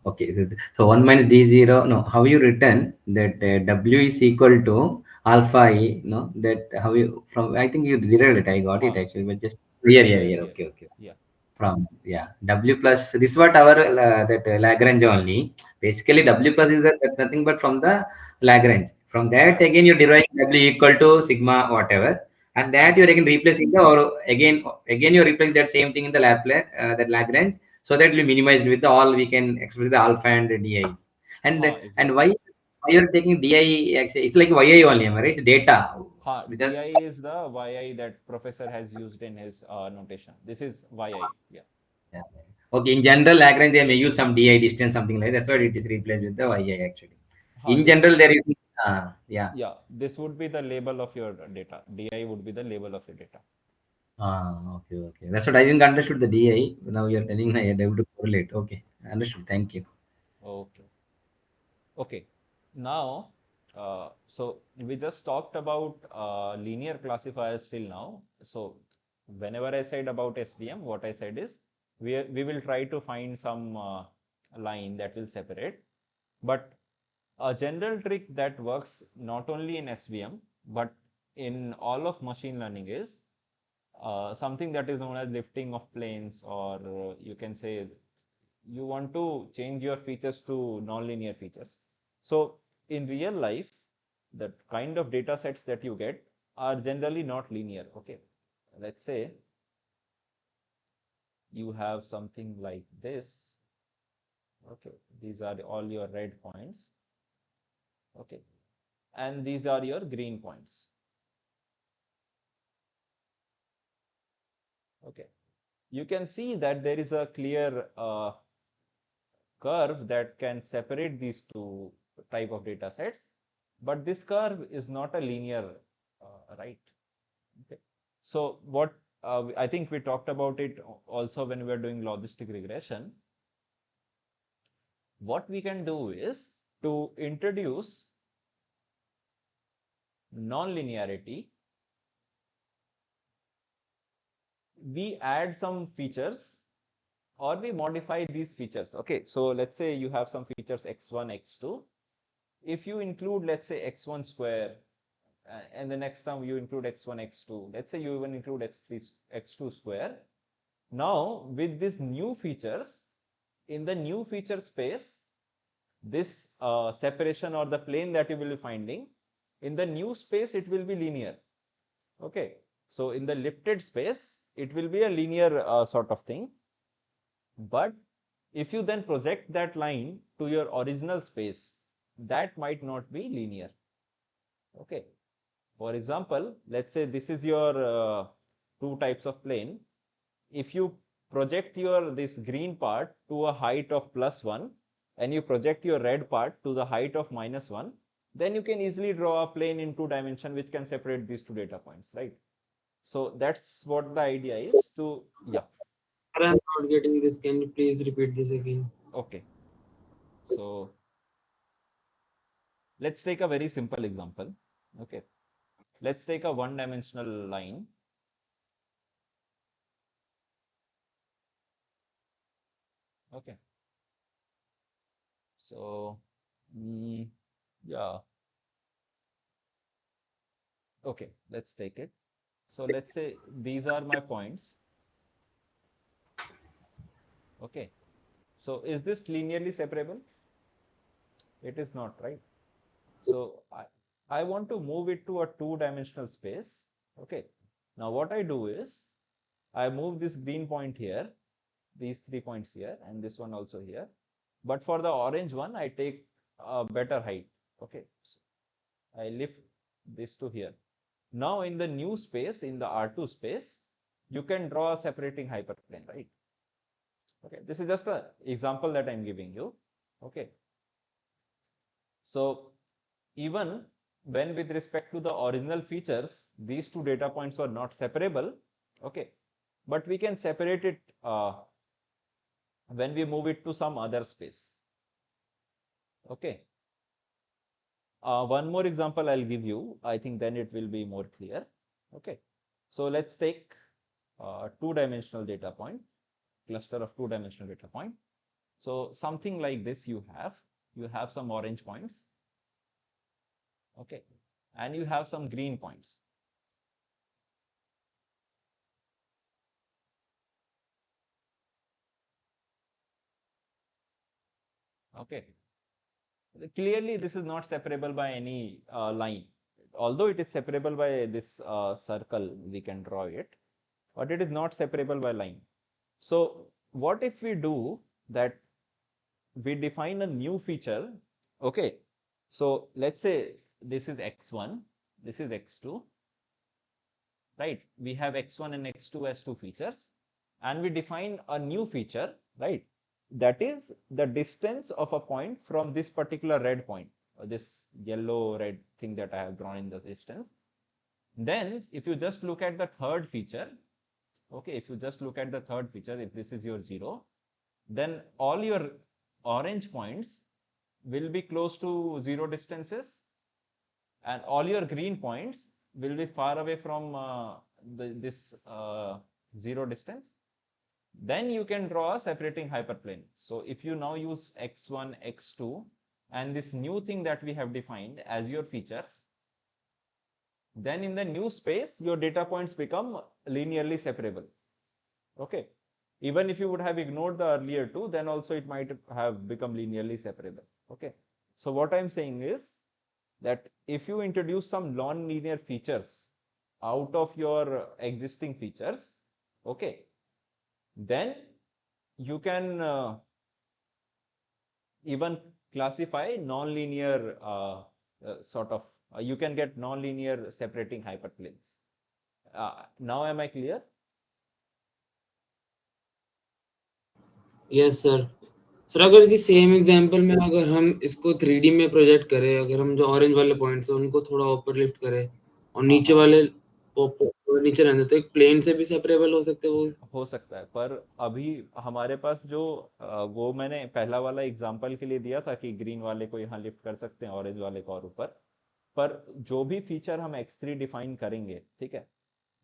Speaker 5: okay, so 1 minus d0. No, how you written that W is equal to alpha e, no, that how you from, I think you derived it, I got it
Speaker 1: Huh.
Speaker 5: actually, but just here, here,
Speaker 1: Here,
Speaker 5: here.
Speaker 1: here.
Speaker 5: Okay, okay.
Speaker 1: Yeah.
Speaker 5: From, yeah, W plus, this is what our that Lagrange only. Basically,
Speaker 1: Hmm.
Speaker 5: W plus is nothing but from the Lagrange. From that,
Speaker 1: Right.
Speaker 5: again, you derive W equal to sigma whatever, and that you're
Speaker 1: Hmm.
Speaker 5: again replacing the, or again you're replacing that same thing in the Laplace, that Lagrange, so that will minimize with the all, we can express the alpha and di.
Speaker 1: Huh.
Speaker 5: And
Speaker 1: Exactly.
Speaker 5: why you're taking di? Actually, it's like yi only, am I right? It's data,
Speaker 1: Huh.
Speaker 5: because
Speaker 1: Di is the yi that professor has used in his notation. This is yi. Yeah.
Speaker 5: yeah. Okay, in general, Lagrange they may use some di distance, something like that. That's why it is replaced with the yi actually.
Speaker 1: Huh.
Speaker 5: In
Speaker 1: This
Speaker 5: general,
Speaker 1: would
Speaker 5: there
Speaker 1: be,
Speaker 5: is yeah.
Speaker 1: yeah. This would be the label of your data. Di would be the label of your data.
Speaker 5: Okay, okay. That's what I didn't understood the di. Now you're telling I
Speaker 1: Hmm.
Speaker 5: am able to correlate. Okay, understood. Thank you.
Speaker 1: Okay. Okay. Now, so we just talked about linear classifiers till now. So whenever I said about SVM, what I said is we will try to find some line that will separate. But a general trick that works not only in SVM but in all of machine learning is something that is known as lifting of planes, or you can say you want to change your features to nonlinear features. So in real life, the kind of data sets that you get are generally not linear. Okay, let's say you have something like this. Okay, these are all your red points. Okay, and these are your green points. Okay, you can see that there is a clear curve that can separate these two type of data sets, but this curve is not a linear, right? Okay. So what I think we talked about it also when we were doing logistic regression. What we can do is to introduce non-linearity. We add some features or we modify these features. Okay, so let's say you have some features x1, x2. If you include, let's say, x1 square, and the next time you include x1, x2, let's say you even include x3, x2 square. Now with these new features, in the new feature space, this separation or the plane that you will be finding, in the new space it will be linear. Okay, so in the lifted space it will be a linear sort of thing. But if you then project that line to your original space, that might not be linear. Okay, for example, let's say this is your two types of plane. If you project your this green part to a height of +1 and you project your red part to the height of -1, then you can easily draw a plane in 2 dimension which can separate these two data points, right? So that's what the idea is to, yeah.
Speaker 2: I'm not getting this. Can you please repeat this again?
Speaker 1: Okay, so let's take a very simple example. Okay, let's take a one-dimensional line. Okay, so yeah, okay, let's take it. So let's say these are my points. Okay, so is this linearly separable? It is not, right? So I want to move it to a two-dimensional space. Okay, now what I do is I move this green point here, these 3 points here, and this one also here. But for the orange one, I take a better height. Okay, so I lift this to here. Now in the new space, in the R2 space, you can draw a separating hyperplane, right? Okay, this is just an example that I'm giving you. Okay, so even when with respect to the original features, these two data points were not separable. Okay, but we can separate it when we move it to some other space. Okay, one more example I'll give you. I think then it will be more clear. Okay, so let's take two-dimensional data point, cluster of two-dimensional data point. So something like this you have some orange points. Okay, and you have some green points. Okay. Clearly, this is not separable by any line. Although it is separable by this circle, we can draw it, but it is not separable by line. So what if we do that, we define a new feature. Okay, so let's say this is x1, this is x2, right? We have x1 and x2 as two features, and we define a new feature, right? That is the distance of a point from this particular red point, or this yellow red thing that I have drawn in the distance. Then if you just look at the third feature, okay, if you just look at the third feature, if this is your 0, then all your orange points will be close to 0 distances, and all your green points will be far away from this 0 distance. Then you can draw a separating hyperplane. So if you now use x1, x2, and this new thing that we have defined as your features, then in the new space, your data points become linearly separable. Okay. Even if you would have ignored the earlier two, then also it might have become linearly separable. Okay. So what I'm saying is that if you introduce some non-linear features out of your existing features, okay, then you can even classify non-linear you can get non-linear separating hyperplanes. Now am I clear?
Speaker 2: Yes sir. Sir अगर इसी same example में अगर हम इसको 3D में project करें, अगर हम जो ऑरेंज वाले पॉइंट्स हैं उनको थोड़ा ऊपर लिफ्ट करें और नीचे वाले नीचे रहने, तो एक प्लेन से भी सेपरेबल हो सकते हैं वो.
Speaker 1: हो सकता है, पर अभी हमारे पास जो वो मैंने पहला वाला एग्जांपल के लिए दिया था कि ग्रीन वाले को यहाँ लिफ्ट कर सकते हैं, ऑरेंज वाले को और ऊपर, पर जो भी फीचर हम x3 डिफाइन करेंगे, ठीक है,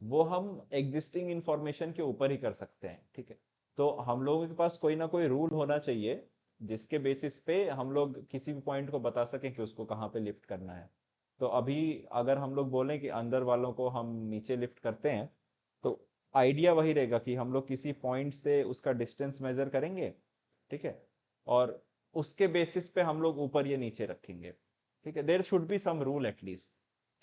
Speaker 1: वो हम एग्जिस्टिंग इंफॉर्मेशन के ऊपर ही कर सकते हैं. ठीक है, तो हम लोगों के पास कोई ना कोई रूल होना चाहिए जिसके बेसिस पे हम लोग किसी भी पॉइंट को बता सकें कि उसको कहाँ पे लिफ्ट करना है. तो अभी अगर हम लोग बोलें कि अंदर वालों को हम नीचे लिफ्ट करते हैं, तो आइडिया वही रहेगा कि हम लोग किसी पॉइंट से उसका डिस्टेंस मेजर करेंगे, ठीक है, और उसके बेसिस पे हम लोग ऊपर या नीचे रखेंगे. ठीक है, there should be some rule at least,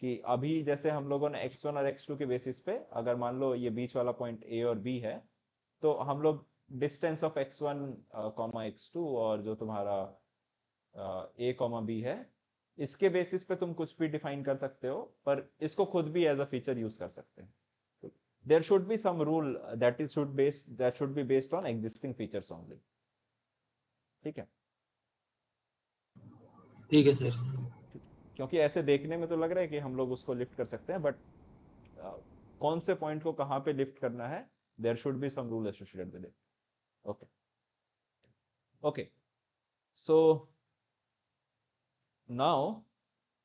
Speaker 1: कि अभी जैसे हम लोगों ने x1 और x2 के बेसिस पे, अगर मान लो ये बीच वाला पॉइंट a और b है, तो हम लोग distance of x1 comma x2 और जो तुम्हारा a कॉमा b है, इसके बेसिस पे तुम कुछ भी डिफाइन कर सकते हो, पर इसको खुद भी एज अ फीचर यूज कर सकते हैं. There should be some rule that should be based on existing features only. ठीक है,
Speaker 2: ठीक है सर.
Speaker 1: क्योंकि ऐसे देखने में तो लग रहा है कि हम लोग उसको लिफ्ट कर सकते हैं, बट कौन से पॉइंट को कहाँ पे लिफ्ट करना है, there should be some rule associated with it. Okay okay, so now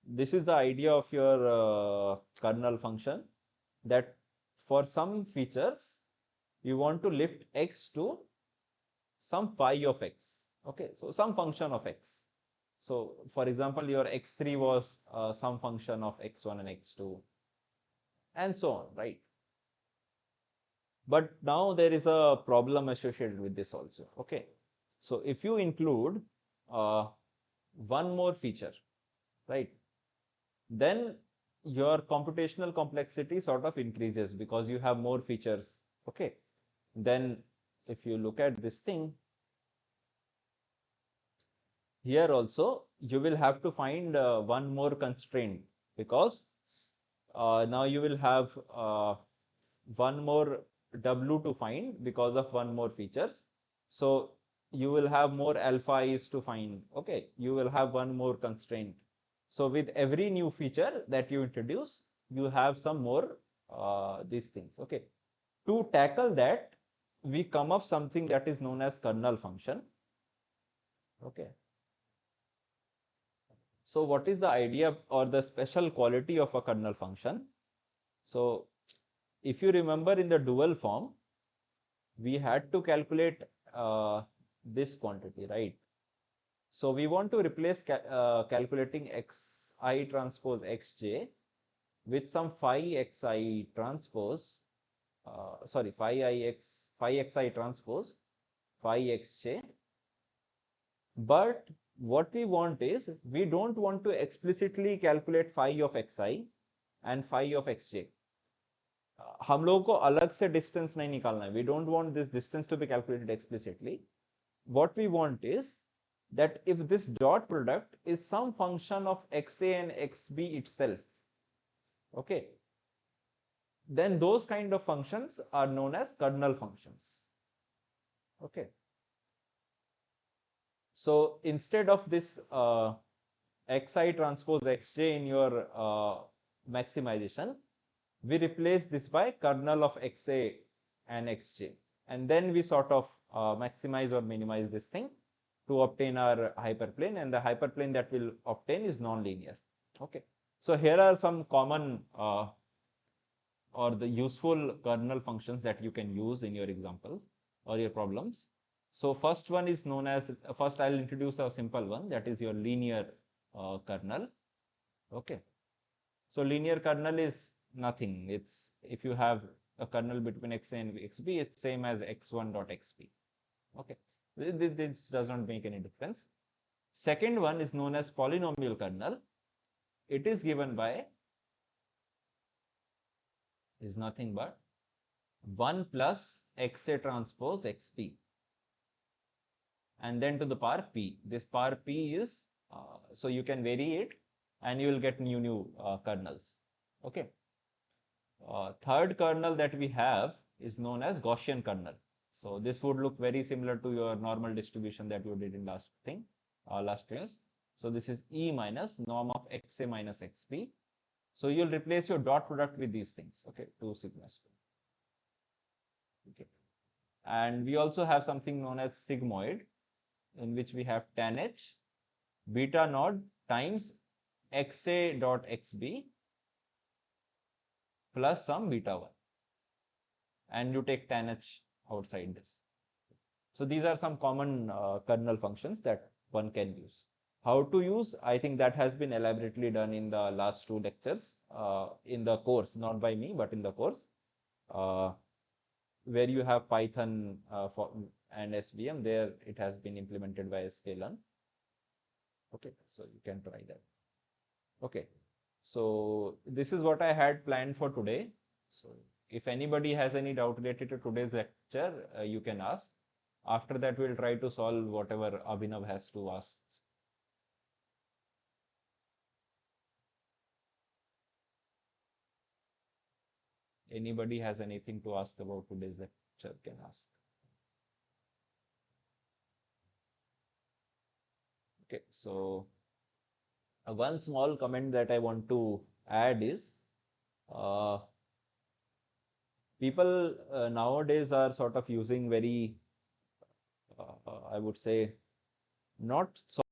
Speaker 1: this is the idea of your kernel function, that for some features you want to lift x to some phi of x. Okay, so some function of x. So for example, your x3 was some function of x1 and x2 and so on, right? But now there is a problem associated with this also. Okay, so if you include one more feature, right, then your computational complexity sort of increases because you have more features. Okay, then if you look at this thing here also, you will have to find one more constraint, because now you will have one more w to find because of one more features. So you will have more alpha is to find. Okay, you will have one more constraint. So with every new feature that you introduce, you have some more these things. Okay, to tackle that, we come up something that is known as kernel function. Okay, so what is the idea or the special quality of a kernel function? So if you remember, in the dual form, we had to calculate this quantity, right? So we want to replace calculating I transpose xj with some phi xi transpose, phi xi transpose phi xj. But what we want is, we don't want to explicitly calculate phi of xi and phi of xj. हम लोगों को अलग से distance नहीं निकालना है. We don't want this distance to be calculated explicitly. What we want is that if this dot product is some function of xa and xb itself, okay, then those kind of functions are known as kernel functions. Okay. So instead of this xi transpose xj in your maximization, we replace this by kernel of xa and xj, and then we sort of maximize or minimize this thing to obtain our hyperplane, and the hyperplane that we'll obtain is non-linear. Okay, so here are some common or the useful kernel functions that you can use in your examples or your problems. So first one is known as, first I'll introduce a simple one, that is your linear kernel. Okay, so linear kernel is nothing. It's, if you have a kernel between xa and xb, it's same as x1 dot xb. Okay, this does not make any difference. Second one is known as polynomial kernel. It is given by, is nothing but 1 plus xa transpose xp, and then to the power p. This power p is, so you can vary it and you will get new kernels. Okay. Third kernel that we have is known as Gaussian kernel. So this would look very similar to your normal distribution that you did in last class. So this is E minus norm of xa minus xp. So you'll replace your dot product with these things. Okay, 2 sigma square. Okay, and we also have something known as sigmoid, in which we have tan h beta naught times xa dot xb plus some beta 1, and you take tan h outside this. So these are some common kernel functions that one can use. How to use, I think that has been elaborately done in the last 2 lectures in the course, not by me, but in the course, where you have Python and SVM. There it has been implemented by sklearn. Okay, so you can try that. Okay, so this is what I had planned for today. So if anybody has any doubt related to today's lecture, you can ask. After that, we'll try to solve whatever Abhinav has to ask. Anybody has anything to ask about today's lecture can ask. Okay, so one small comment that I want to add is, people nowadays are sort of using very, I would say, not so